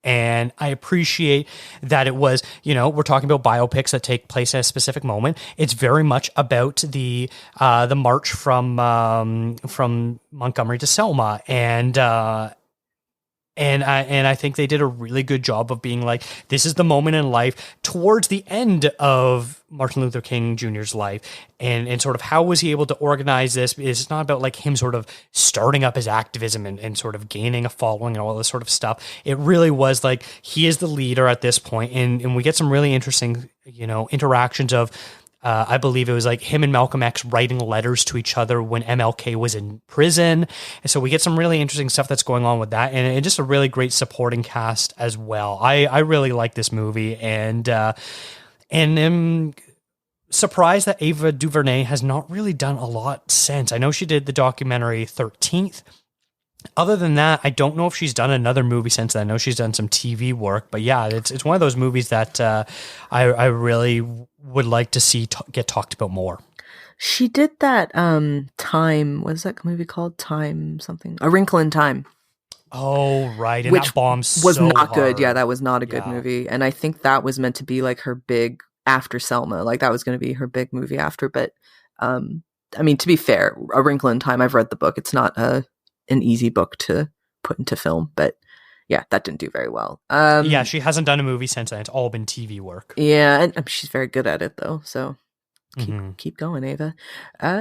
And I appreciate that it was, we're talking about biopics that take place at a specific moment. It's very much about the march from Montgomery to Selma, and I think they did a really good job of being like, this is the moment in life towards the end of Martin Luther King Jr.'s life. And sort of how was he able to organize this? It's not about like him sort of starting up his activism and sort of gaining a following and all this sort of stuff. It really was like, he is the leader at this point. And we get some really interesting, interactions of, I believe it was like him and Malcolm X writing letters to each other when MLK was in prison. And so we get some really interesting stuff that's going on with that, and just a really great supporting cast as well. I really like this movie, and am surprised that Ava DuVernay has not really done a lot since. I know she did the documentary 13th, Other than that, I don't know if she's done another movie since then. I know she's done some TV work, but yeah, it's one of those movies that I really would like to see get talked about more. She did that Time, what is that movie called? Time something. A Wrinkle in Time. Oh, right. And which that bombed was so not hard. good. Yeah, that was not a good movie. And I think that was meant to be like her big after Selma. Like that was going to be her big movie after. But I mean, to be fair, A Wrinkle in Time, I've read the book. It's not an easy book to put into film. But yeah, that didn't do very well. Yeah, she hasn't done a movie since then. It's all been TV work. Yeah, and she's very good at it, though. So keep going, Ava.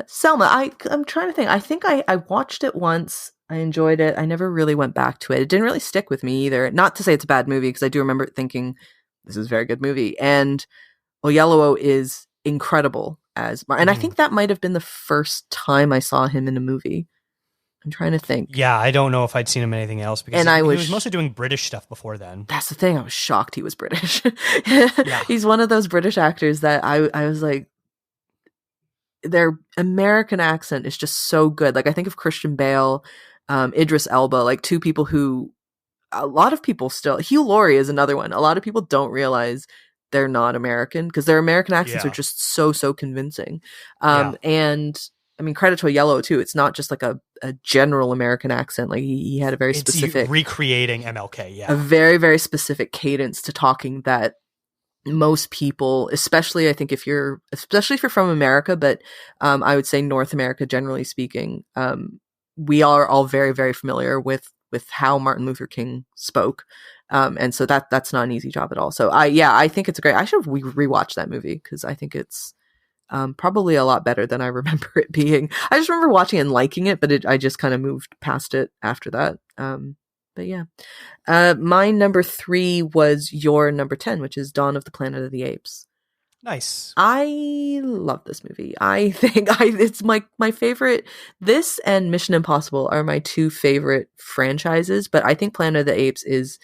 Selma, I'm trying to think. I think I watched it once. I enjoyed it. I never really went back to it. It didn't really stick with me either. Not to say it's a bad movie, because I do remember thinking, this is a very good movie. And Oyelowo is incredible as and I think that might have been the first time I saw him in a movie. I'm trying to think. Yeah, I don't know if I'd seen him in anything else, because he was mostly doing British stuff before then. That's the thing. I was shocked he was British. Yeah. He's one of those British actors that I was like, their American accent is just so good. Like I think of Christian Bale, Idris Elba, like two people who a lot of people still. Hugh Laurie is another one. A lot of people don't realize they're not American because their American accents are just so convincing. And I mean, credit to Oyelowo too. It's not just like a general American accent. Like he had a very specific recreating MLK. Yeah, a very, very specific cadence to talking that most people, especially I think especially if you're from America, but I would say North America, generally speaking, we are all very, very familiar with how Martin Luther King spoke. And so that's not an easy job at all. So I think it's great. I should rewatch that movie because I think it's probably a lot better than I remember it being. I just remember watching it and liking it, but I just kind of moved past it after that. But yeah, my number 3 was your number 10, which is Dawn of the Planet of the Apes. Nice. I love this movie. I think it's my favorite. This and Mission Impossible are my 2 favorite franchises, but I think Planet of the Apes is,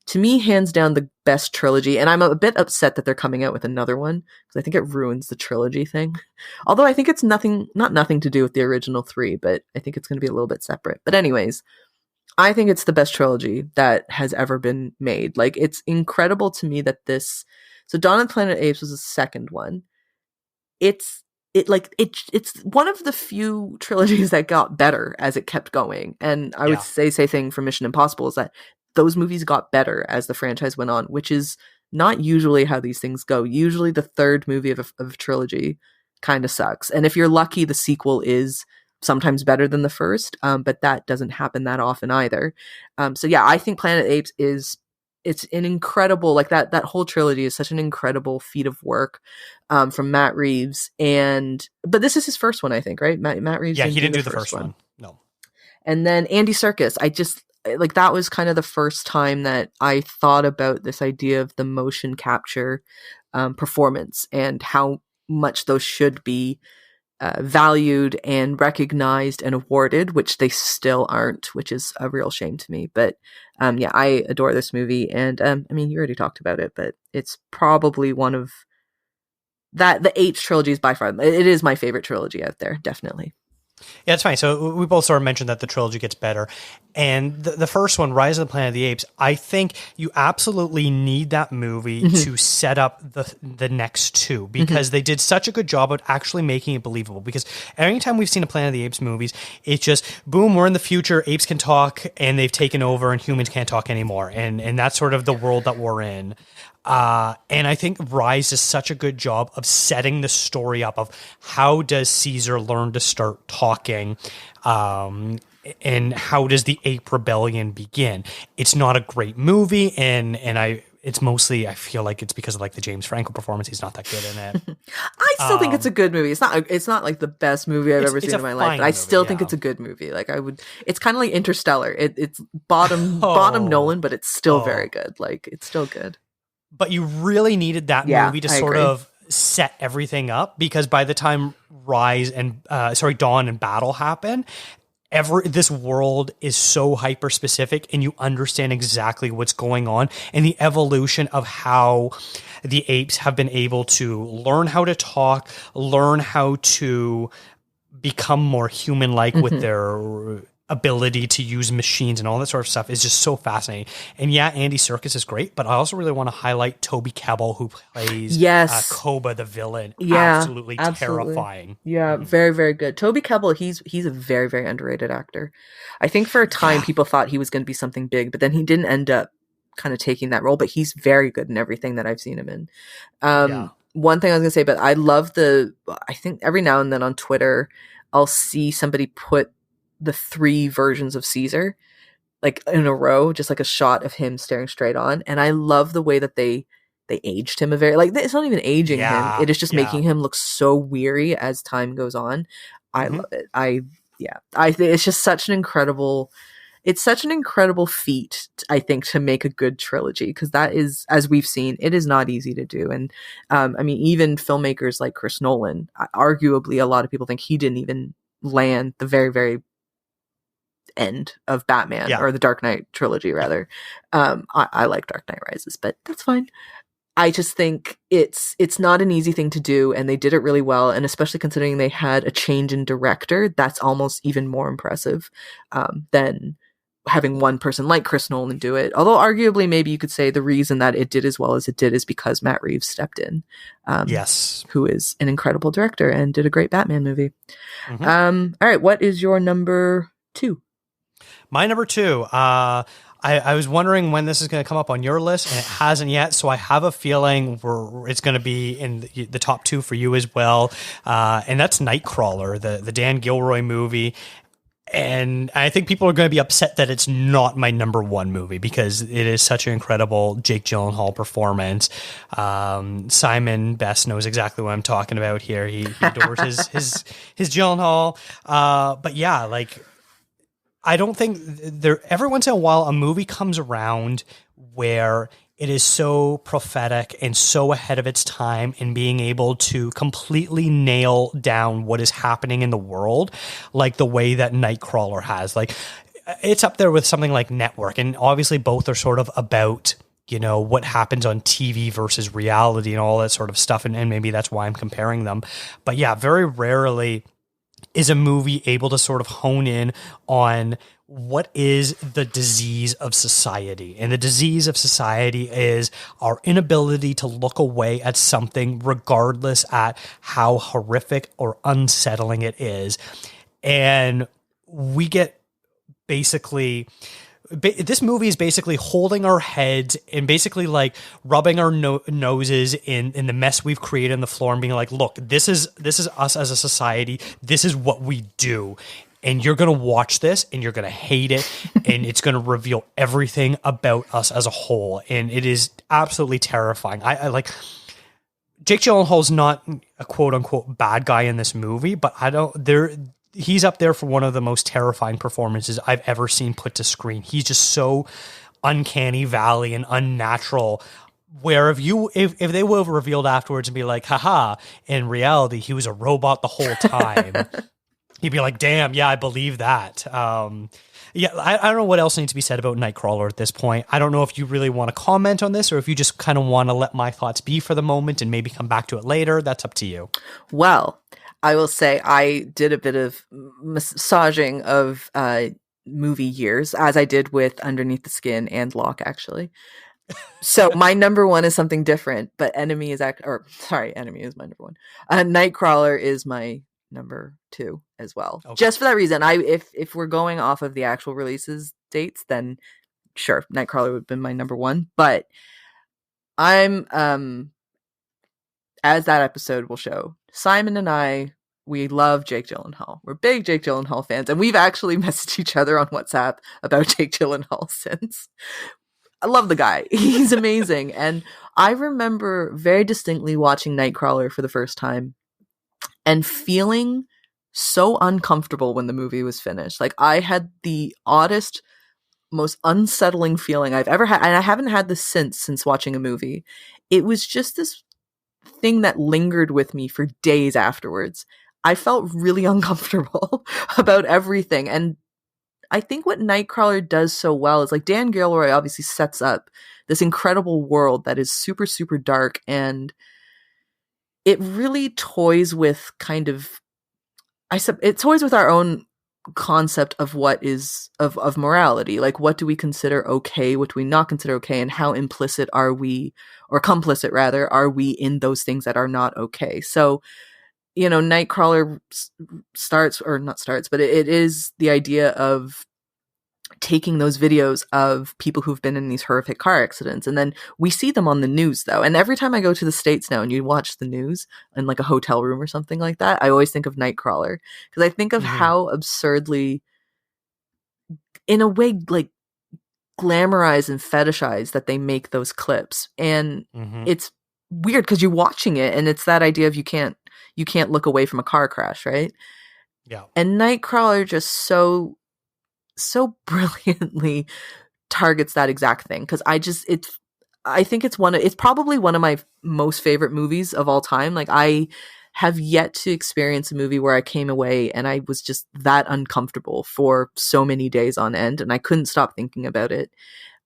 to me, hands down the best trilogy. And I'm a bit upset that they're coming out with another one because I think it ruins the trilogy thing. Although I think it's not nothing to do with the original 3, but I think it's going to be a little bit separate. But anyways, I think it's the best trilogy that has ever been made. Like, it's incredible to me that so Dawn of the Planet of the Apes was the second one. It's one of the few trilogies that got better as it kept going. And I would say thing for Mission Impossible is that those movies got better as the franchise went on, which is not usually how these things go. Usually the third movie of a trilogy kind of sucks. And if you're lucky, the sequel is sometimes better than the first, but that doesn't happen that often either. So yeah, I think Planet of the Apes it's an incredible, like that whole trilogy is such an incredible feat of work from Matt Reeves. But this is his first one, I think, right? Matt Reeves. Yeah, he didn't do the first one. No. And then Andy Serkis, that was kind of the first time that I thought about this idea of the motion capture performance and how much those should be valued and recognized and awarded, which they still aren't, which is a real shame to me. But yeah, I adore this movie. And I mean, you already talked about it, but it's probably one of the Apes trilogy is by far, it is my favorite trilogy out there, definitely. Yeah, it's fine. So we both sort of mentioned that the trilogy gets better. And the first one, Rise of the Planet of the Apes, I think you absolutely need that movie to set up the next 2 because they did such a good job of actually making it believable. Because anytime we've seen a Planet of the Apes movies, it's just, boom, we're in the future, apes can talk, and they've taken over, and humans can't talk anymore. And that's sort of the world that we're in. And I think Rise does such a good job of setting the story up of how does Caesar learn to start talking, and how does the ape rebellion begin. It's not a great movie, and it's mostly, I feel like it's because of like the James Franco performance. He's not that good in it. I still think it's a good movie. It's not like the best movie I've ever seen in my life, but I still think it's a good movie. Like it's kind of like Interstellar. It's bottom Nolan, but it's still very good. Like it's still good. But you really needed that movie to sort of set everything up, because by the time Dawn and Battle happen, this world is so hyper specific, and you understand exactly what's going on and the evolution of how the apes have been able to learn how to talk, learn how to become more human-like with their ability to use machines and all that sort of stuff is just so fascinating. And yeah, Andy Serkis is great, but I also really want to highlight Toby Kebbell, who plays Koba the villain. Yeah, absolutely terrifying. Yeah, very, very good. Toby Kebbell, he's a very, very underrated actor. I think for a time people thought he was going to be something big, but then he didn't end up kind of taking that role, but he's very good in everything that I've seen him in. One thing I was going to say, but I love I think every now and then on Twitter, I'll see somebody put the 3 versions of Caesar like in a row, just like a shot of him staring straight on. And I love the way that they aged him it's not even aging him. It is just making him look so weary as time goes on. I love it. I think it's just such an incredible feat, I think, to make a good trilogy, because that is, as we've seen, it is not easy to do. And I mean, even filmmakers like Chris Nolan, arguably a lot of people think he didn't even land the very, very end of Batman or the Dark Knight trilogy, rather. I like Dark Knight Rises, but that's fine. I just think it's not an easy thing to do, and they did it really well. And especially considering they had a change in director, that's almost even more impressive than having one person like Chris Nolan do it. Although arguably maybe you could say the reason that it did as well as it did is because Matt Reeves stepped in. Who is an incredible director and did a great Batman movie. All right, what is your number 2? My number 2, I was wondering when this is going to come up on your list, and it hasn't yet. So I have a feeling it's going to be in the top 2 for you as well. And that's Nightcrawler, the Dan Gilroy movie. And I think people are going to be upset that it's not my number 1 movie, because it is such an incredible Jake Gyllenhaal performance. Simon Best knows exactly what I'm talking about here. He adores his Gyllenhaal. But yeah, like, I don't think every once in a while a movie comes around where it is so prophetic and so ahead of its time in being able to completely nail down what is happening in the world, like the way that Nightcrawler has. Like, it's up there with something like Network, and obviously both are sort of about, you know, what happens on TV versus reality and all that sort of stuff, and maybe that's why I'm comparing them. But yeah, very rarely is a movie able to sort of hone in on what is the disease of society. And the disease of society is our inability to look away at something regardless at how horrific or unsettling it is. And we get basically... this movie is basically holding our heads and basically like rubbing our noses in the mess we've created on the floor and being like, look, this is us as a society. This is what we do. And you're going to watch this and you're going to hate it. And it's going to reveal everything about us as a whole. And it is absolutely terrifying. I like... Jake Gyllenhaal's not a quote unquote bad guy in this movie, but he's up there for one of the most terrifying performances I've ever seen put to screen. He's just so uncanny valley and unnatural, where if they would have revealed afterwards and be like, haha, in reality, he was a robot the whole time. You'd be like, damn, yeah, I believe that. I don't know what else needs to be said about Nightcrawler at this point. I don't know if you really want to comment on this or if you just kind of want to let my thoughts be for the moment and maybe come back to it later. That's up to you. Well, I will say I did a bit of massaging of movie years, as I did with Underneath the Skin and Locke, actually. So my number 1 is something different, but Enemy is my number 1. Nightcrawler is my number 2 as well. Okay. Just for that reason. If we're going off of the actual releases dates, then sure, Nightcrawler would have been my number 1. But I'm as that episode will show, Simon and I, we love Jake Gyllenhaal. We're big Jake Gyllenhaal fans, and we've actually messaged each other on WhatsApp about Jake Gyllenhaal since. I love the guy. He's amazing. And I remember very distinctly watching Nightcrawler for the first time and feeling so uncomfortable when the movie was finished. Like, I had the oddest, most unsettling feeling I've ever had, and I haven't had this since watching a movie. It was just this thing that lingered with me for days afterwards. I felt really uncomfortable about everything. And I think what Nightcrawler does so well is, like, Dan Gilroy obviously sets up this incredible world that is super, super dark, and it really toys with it toys with our own concept of what is of morality. Like, what do we consider okay, what do we not consider okay, and how implicit are we, or complicit rather, are we in those things that are not okay? So, you know, Nightcrawler starts, or not starts, but it is the idea of taking those videos of people who've been in these horrific car accidents, and then we see them on the news, though. And every time I go to the States now and you watch the news in like a hotel room or something like that, I always think of Nightcrawler, because I think of how absurdly, in a way, like, glamorize and fetishize that they make those clips. And it's weird because you're watching it and it's that idea of you can't look away from a car crash, right? Yeah. And Nightcrawler just so brilliantly targets that exact thing, because I think it's probably one of my most favorite movies of all time. Like, I have yet to experience a movie where I came away and I was just that uncomfortable for so many days on end, and I couldn't stop thinking about it.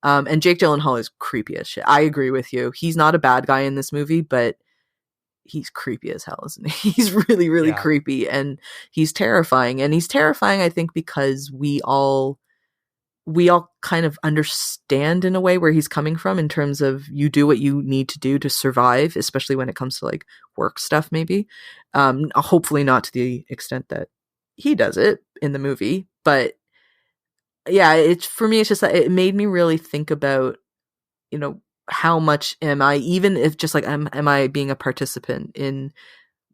And Jake Gyllenhaal is creepy as shit. I agree with you. He's not a bad guy in this movie, but he's creepy as hell, isn't he? He's really, really creepy, and he's terrifying. And he's terrifying, I think, because we all kind of understand in a way where he's coming from, in terms of you do what you need to do to survive, especially when it comes to like work stuff, maybe. Hopefully not to the extent that he does it in the movie. But yeah, for me, it's just that it made me really think about, you know, how much am I, even if just like, am I being a participant in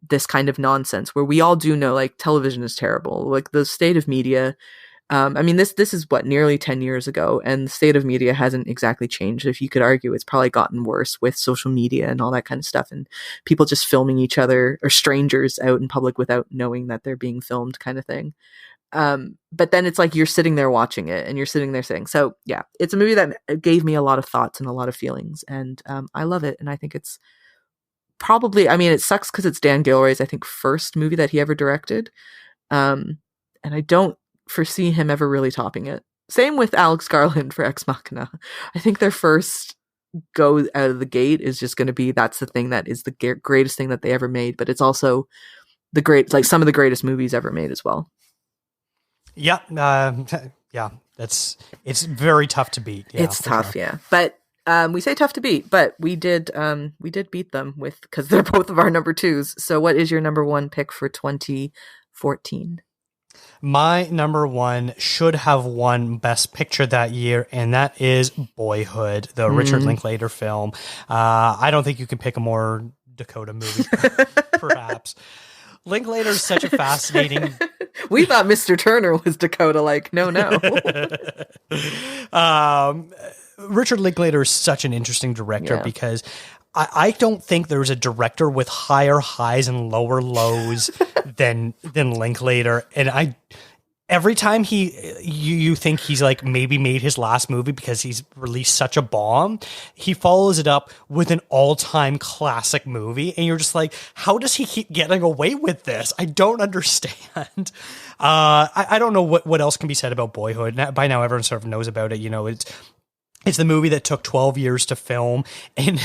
this kind of nonsense, where we all do know, like, television is terrible. Like, the state of media, I mean, this is what, nearly 10 years ago, and the state of media hasn't exactly changed. If you could argue, it's probably gotten worse with social media and all that kind of stuff, and people just filming each other or strangers out in public without knowing that they're being filmed, kind of thing. But then it's like you're sitting there watching it and you're sitting there saying, so yeah, it's a movie that gave me a lot of thoughts and a lot of feelings, and I love it. And I think it's probably, I mean, it sucks because it's Dan Gilroy's, I think, first movie that he ever directed. And I don't foresee him ever really topping it. Same with Alex Garland for Ex Machina. I think their first go out of the gate is just going to be, that's the thing that is the greatest thing that they ever made, but it's also some of the greatest movies ever made as well. Yeah, yeah, it's very tough to beat. Yeah, it's tough, sure. Yeah. But we say tough to beat, but we did beat them because they're both of our number twos. So what is your number one pick for 2014? My number one should have won Best Picture that year, and that is Boyhood, the Richard Linklater film. I don't think you can pick a more Dakota movie, perhaps. Linklater is such a fascinating... We thought Mr. Turner was Dakota, like, no. Richard Linklater is such an interesting director because I don't think there's a director with higher highs and lower lows than Linklater. And every time you think he's like maybe made his last movie because he's released such a bomb, he follows it up with an all-time classic movie, and you're just like, how does he keep getting away with this? I don't understand. I don't know what else can be said about Boyhood. By now everyone sort of knows about it. You know, it's the movie that took 12 years to film, and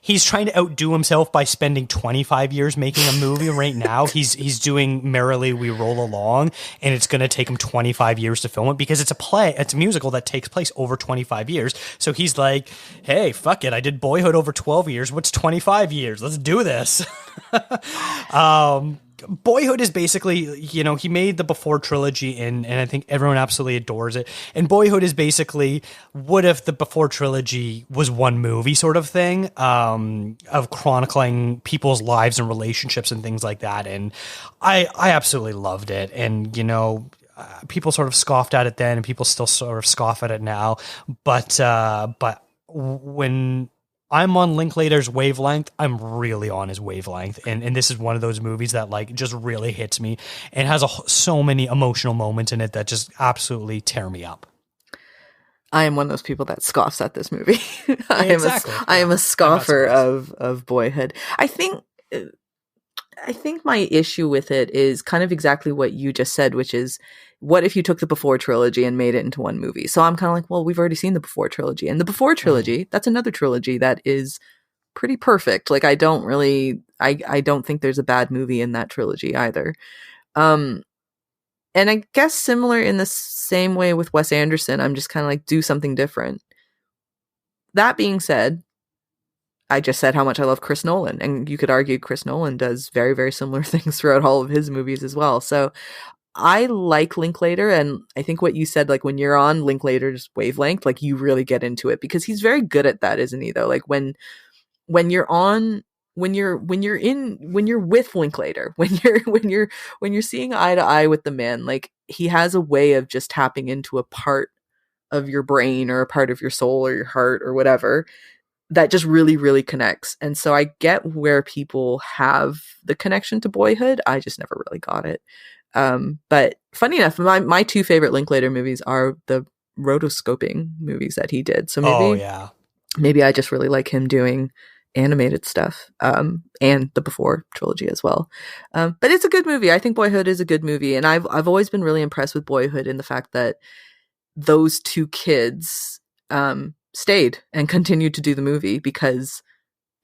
he's trying to outdo himself by spending 25 years making a movie right now. He's doing Merrily We Roll Along, and it's going to take him 25 years to film it because it's a musical that takes place over 25 years. So he's like, hey, fuck it. I did Boyhood over 12 years. What's 25 years? Let's do this. Boyhood is basically, you know, he made the Before trilogy and I think everyone absolutely adores it. And Boyhood is basically, what if the Before trilogy was one movie sort of thing, of chronicling people's lives and relationships and things like that. And I absolutely loved it. And, you know, people sort of scoffed at it then and people still sort of scoff at it now. But when I'm on Linklater's wavelength, I'm really on his wavelength. And this is one of those movies that like just really hits me and has so many emotional moments in it that just absolutely tear me up. I am one of those people that scoffs at this movie. I am a scoffer of Boyhood. I think my issue with it is kind of exactly what you just said, which is, what if you took the Before trilogy and made it into one movie? So I'm kind of like, well, we've already seen the Before trilogy, and the Before trilogy, that's another trilogy that is pretty perfect. Like, I don't think there's a bad movie in that trilogy either. And And I guess similar in the same way with Wes Anderson, I'm just kind of like, do something different. That being said, I just said how much I love Chris Nolan, and you could argue Chris Nolan does very, very similar things throughout all of his movies as well. So I like Linklater, and I think what you said, like when you're on Linklater's wavelength, like you really get into it because he's very good at that, isn't he? Though, like when you're on, when you're with Linklater, when you're seeing eye to eye with the man, like he has a way of just tapping into a part of your brain or a part of your soul or your heart or whatever that just really, really connects. And so I get where people have the connection to Boyhood. I just never really got it. But funny enough, my two favorite Linklater movies are the rotoscoping movies that he did. So maybe I just really like him doing animated stuff, and the Before trilogy as well. But it's a good movie. I think Boyhood is a good movie. And I've always been really impressed with Boyhood in the fact that those two kids, stayed and continued to do the movie because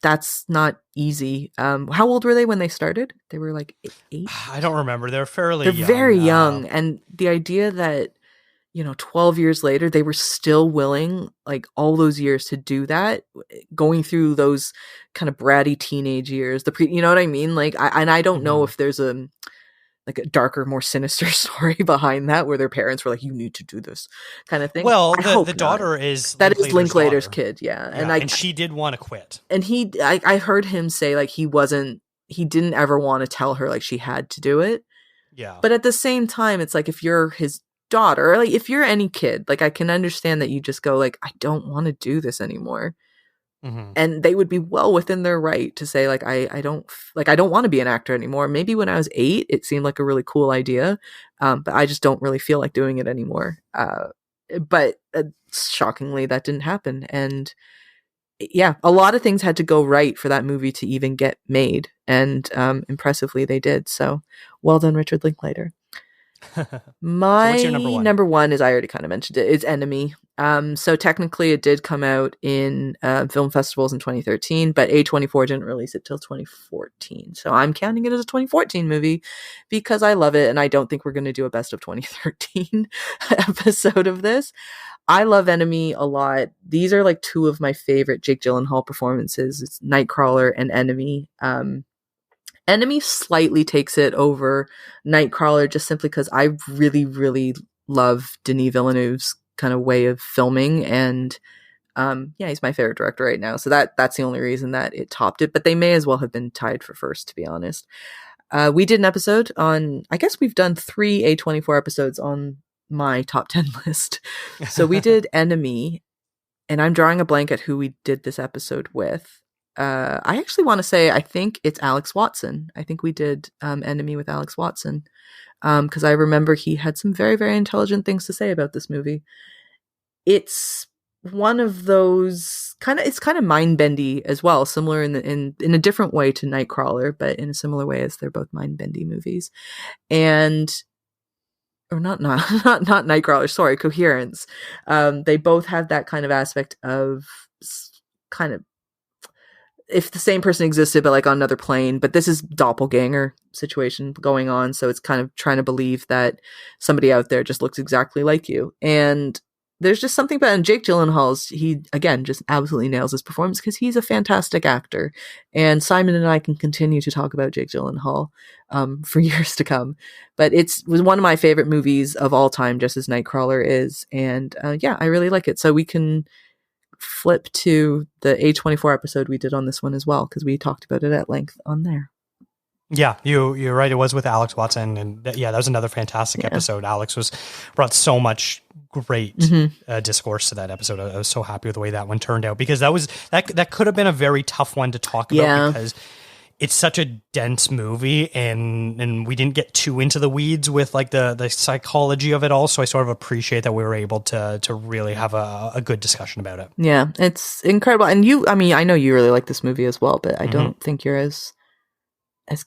that's not easy. How old were they when they started? They were like 8? I don't remember. They're young. Very young. And the idea that, 12 years later, they were still willing, like all those years to do that, going through those kind of bratty teenage years, you know what I mean? Like, I don't know if there's a darker, more sinister story behind that, where their parents were like, "You need to do this," kind of thing. Well, the daughter is Linklater's kid, yeah. And she did want to quit. And I heard him say like he didn't ever want to tell her like she had to do it. Yeah. But at the same time, it's like if you're his daughter, like if you're any kid, like I can understand that you just go like, I don't want to do this anymore. Mm-hmm. And they would be well within their right to say like, I don't want to be an actor anymore. Maybe when I was 8, it seemed like a really cool idea. But I just don't really feel like doing it anymore. But shockingly, that didn't happen. And yeah, a lot of things had to go right for that movie to even get made. And impressively, they did. So well done, Richard Linklater. My what's your number one is, I already kind of mentioned it, is Enemy. So technically it did come out in film festivals in 2013, but A24 didn't release it till 2014. So I'm counting it as a 2014 movie because I love it, and I don't think we're going to do a best of 2013 episode of this. I love Enemy a lot. These are like two of my favorite Jake Gyllenhaal performances. It's Nightcrawler and Enemy. Enemy slightly takes it over Nightcrawler just simply because I really, really love Denis Villeneuve's kind of way of filming. And he's my favorite director right now. So that's the only reason that it topped it. But they may as well have been tied for first, to be honest. We did an episode on, I guess we've done 3 A24 episodes on my top 10 list. So we did Enemy, and I'm drawing a blank at who we did this episode with. I actually want to say, I think it's Alex Watson. I think we did Enemy with Alex Watson because I remember he had some very, very intelligent things to say about this movie. It's one of those it's kind of mind-bendy as well, similar in a different way to Nightcrawler, but in a similar way as they're both mind-bendy movies. And or not Nightcrawler, sorry, Coherence. They both have that kind of aspect of kind of, if the same person existed, but like on another plane, but this is doppelganger situation going on. So it's kind of trying to believe that somebody out there just looks exactly like you. And there's just something about, and Jake Gyllenhaal's, he again, just absolutely nails his performance because he's a fantastic actor. And Simon and I can continue to talk about Jake Gyllenhaal for years to come, but it was one of my favorite movies of all time, just as Nightcrawler is. And I really like it. So we can flip to the A24 episode we did on this one as well, because we talked about it at length on there. Yeah, you're right. It was with Alex Watson, and that was another fantastic episode. Alex brought so much great discourse to that episode. I was so happy with the way that one turned out, because that could have been a very tough one to talk about because it's such a dense movie, and we didn't get too into the weeds with like the psychology of it all. So I sort of appreciate that we were able to really have a good discussion about it. Yeah, it's incredible. And I know you really like this movie as well, but I don't think you're as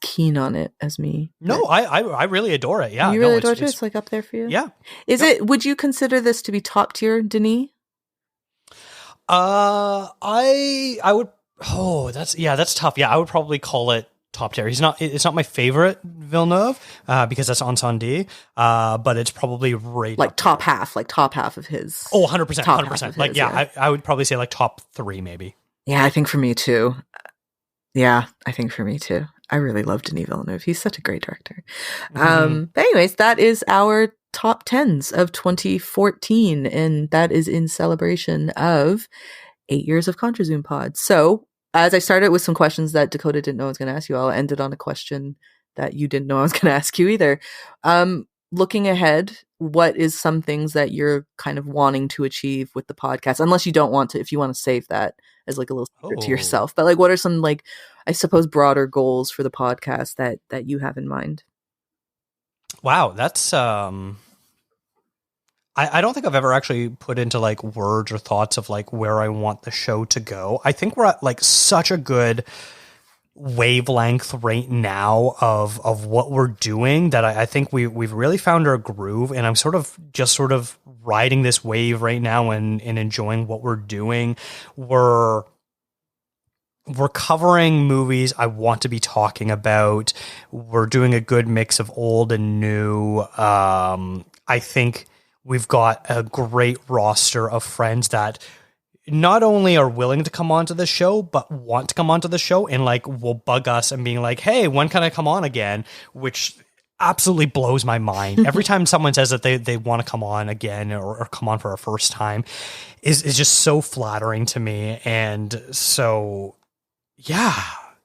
keen on it as me. No, I really adore it. Yeah. You really adore it? It's like up there for you? Yeah. Would you consider this to be top tier, Denis? I would. Oh, that's tough. Yeah, I would probably call it top tier. It's not my favorite Villeneuve because that's Enseigne, but it's probably right like top half of his. Oh, 100%, 100%. Like, yeah. I would probably say like top 3 maybe. Yeah, I think for me too. I really love Denis Villeneuve. He's such a great director. But anyways, that is our top 10s of 2014, and that is in celebration of 8 years of contrazoompod. So, as I started with some questions that Dakota didn't know I was going to ask you, I'll end it on a question that you didn't know I was going to ask you either. Looking ahead, what is some things that you're kind of wanting to achieve with the podcast? Unless you don't want to, if you want to save that as like a little secret to yourself. But like, what are some, like, I suppose, broader goals for the podcast that you have in mind? Wow, that's I don't think I've ever actually put into like words or thoughts of like where I want the show to go. I think we're at like such a good wavelength right now of what we're doing that I think we've really found our groove, and I'm sort of riding this wave right now and enjoying what we're doing. We're covering movies I want to be talking about. We're doing a good mix of old and new. I think we've got a great roster of friends that not only are willing to come onto the show, but want to come onto the show and like will bug us and being like, hey, when can I come on again? Which absolutely blows my mind. Every time someone says that they want to come on again or come on for a first time is just so flattering to me. And so, yeah,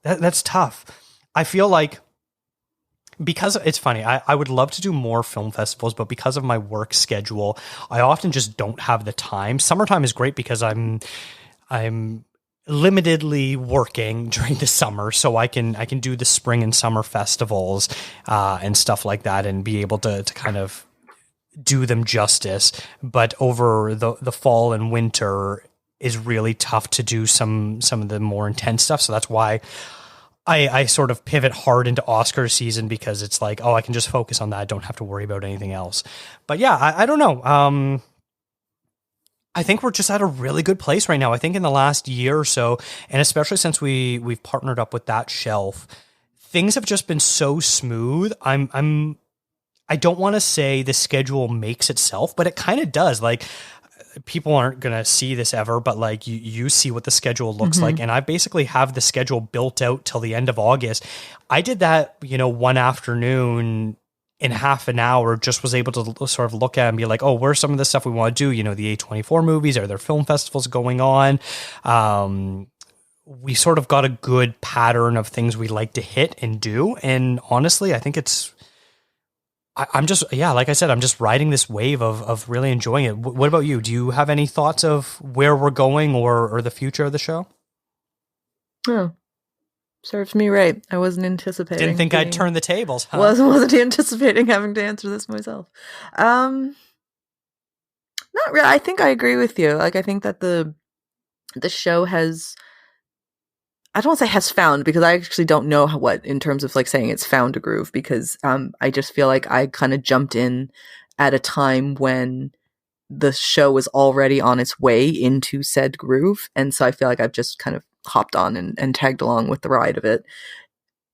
that's tough. I feel like, because it's funny, I would love to do more film festivals, but because of my work schedule, I often just don't have the time. Summertime is great because I'm limitedly working during the summer, so I can do the spring and summer festivals and stuff like that, and be able to kind of do them justice. But over the fall and winter is really tough to do some of the more intense stuff. So that's why I sort of pivot hard into Oscar season, because it's like, oh, I can just focus on that. I don't have to worry about anything else. But yeah, I don't know. I think we're just at a really good place right now. I think in the last year or so, and especially since we've partnered up with That Shelf, things have just been so smooth. I don't want to say the schedule makes itself, but it kind of does. Like, people aren't going to see this ever, but like you see what the schedule looks like. And I basically have the schedule built out till the end of August. I did that, one afternoon in half an hour, just was able to sort of look at and be like, oh, where's some of the stuff we want to do? The A24 movies, are there film festivals going on? We sort of got a good pattern of things we like to hit and do. And honestly, I think I'm just, like I said, I'm just riding this wave of really enjoying it. What about you? Do you have any thoughts of where we're going or the future of the show? Oh, serves me right. I wasn't anticipating. Didn't think I'd turn the tables, huh? Wasn't anticipating having to answer this myself. Not really. I think I agree with you. Like, I think that the show has, I don't want to say has found, because I actually don't know what, in terms of like saying it's found a groove, because I just feel like I kind of jumped in at a time when the show was already on its way into said groove. And so I feel like I've just kind of hopped on and tagged along with the ride of it.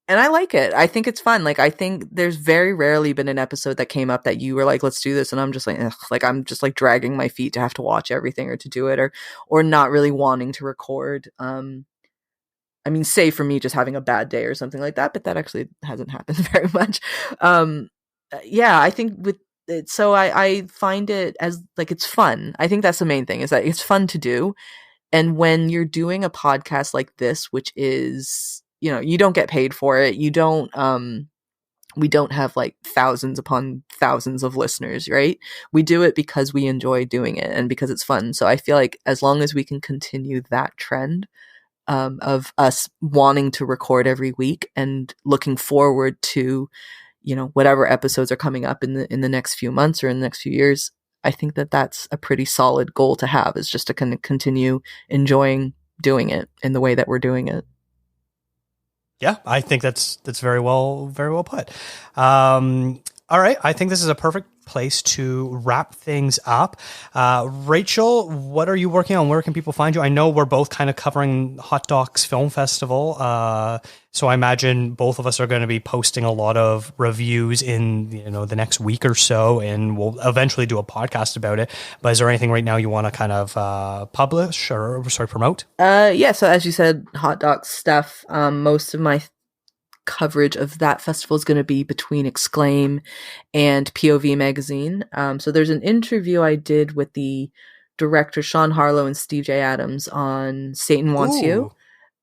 And I like it. I think it's fun. Like, I think there's very rarely been an episode that came up that you were like, let's do this. And I'm just like, ugh, like, I'm just like dragging my feet to have to watch everything or to do it, or not really wanting to record. I mean, say for me just having a bad day or something like that, but that actually hasn't happened very much. I think with it, so I find it as like, it's fun. I think that's the main thing, is that it's fun to do. And when you're doing a podcast like this, which is, you don't get paid for it. You don't, we don't have like thousands upon thousands of listeners, right? We do it because we enjoy doing it and because it's fun. So I feel like as long as we can continue that trend, of us wanting to record every week and looking forward to, whatever episodes are coming up in the next few months or in the next few years, I think that that's a pretty solid goal to have, is just to kind of continue enjoying doing it in the way that we're doing it. Yeah, I think that's very well put. All right, I think this is a perfect place to wrap things up. Rachel, what are you working on? Where can people find you? I know we're both kind of covering Hot Docs Film Festival, so I imagine both of us are going to be posting a lot of reviews in the next week or so, and we'll eventually do a podcast about it. But is there anything right now you want to kind of publish or promote? Yeah, so as you said, Hot Docs stuff. Most of my coverage of that festival is going to be between Exclaim and POV Magazine. So there's an interview I did with the director Sean Harlow and Steve J. Adams on Satan Wants You,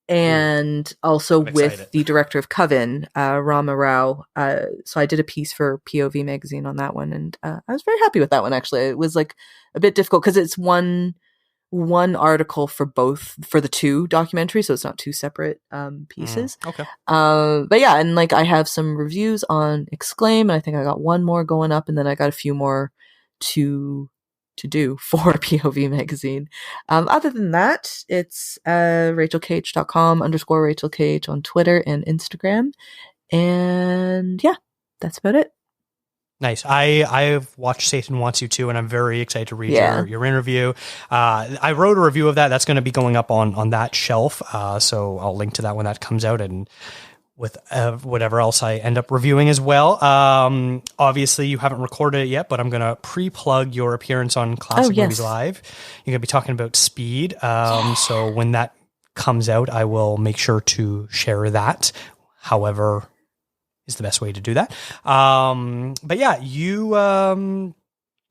and also with the director of Coven, Rama Rao. So I did a piece for POV Magazine on that one, and I was very happy with that one, actually. It was like a bit difficult because it's one article for the two documentaries, so it's not two separate pieces. Okay. But yeah, and like I have some reviews on Exclaim, and I think I got one more going up, and then I got a few more to do for POV Magazine. Other than that, it's rachelkh.com _RachelKH on Twitter and Instagram. And yeah, that's about it. Nice. I've watched Satan Wants You too, and I'm very excited to read your interview. I wrote a review of that. That's going to be going up on that shelf. So I'll link to that when that comes out, and with whatever else I end up reviewing as well. Obviously, you haven't recorded it yet, but I'm going to pre-plug your appearance on Classic Movies Live. You're going to be talking about Speed. So when that comes out, I will make sure to share that. Is the best way to do that. But yeah,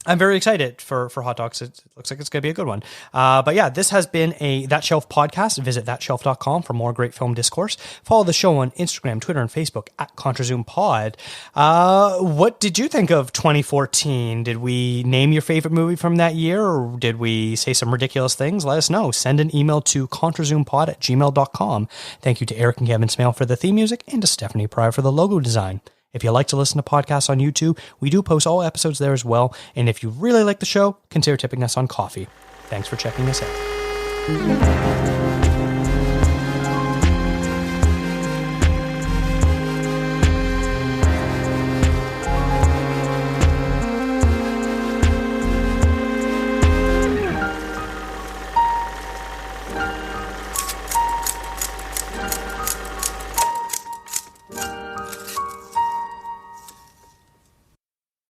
I'm very excited for Hot Docs. It looks like it's going to be a good one. But yeah, this has been a That Shelf podcast. Visit thatshelf.com for more great film discourse. Follow the show on Instagram, Twitter, and Facebook at contrazoompod. What did you think of 2014? Did we name your favorite movie from that year, or did we say some ridiculous things? Let us know. Send an email to contrazoompod@gmail.com. Thank you to Eric and Kevin Smale for the theme music, and to Stephanie Pryor for the logo design. If you like to listen to podcasts on YouTube, we do post all episodes there as well. And if you really like the show, consider tipping us on coffee. Thanks for checking us out.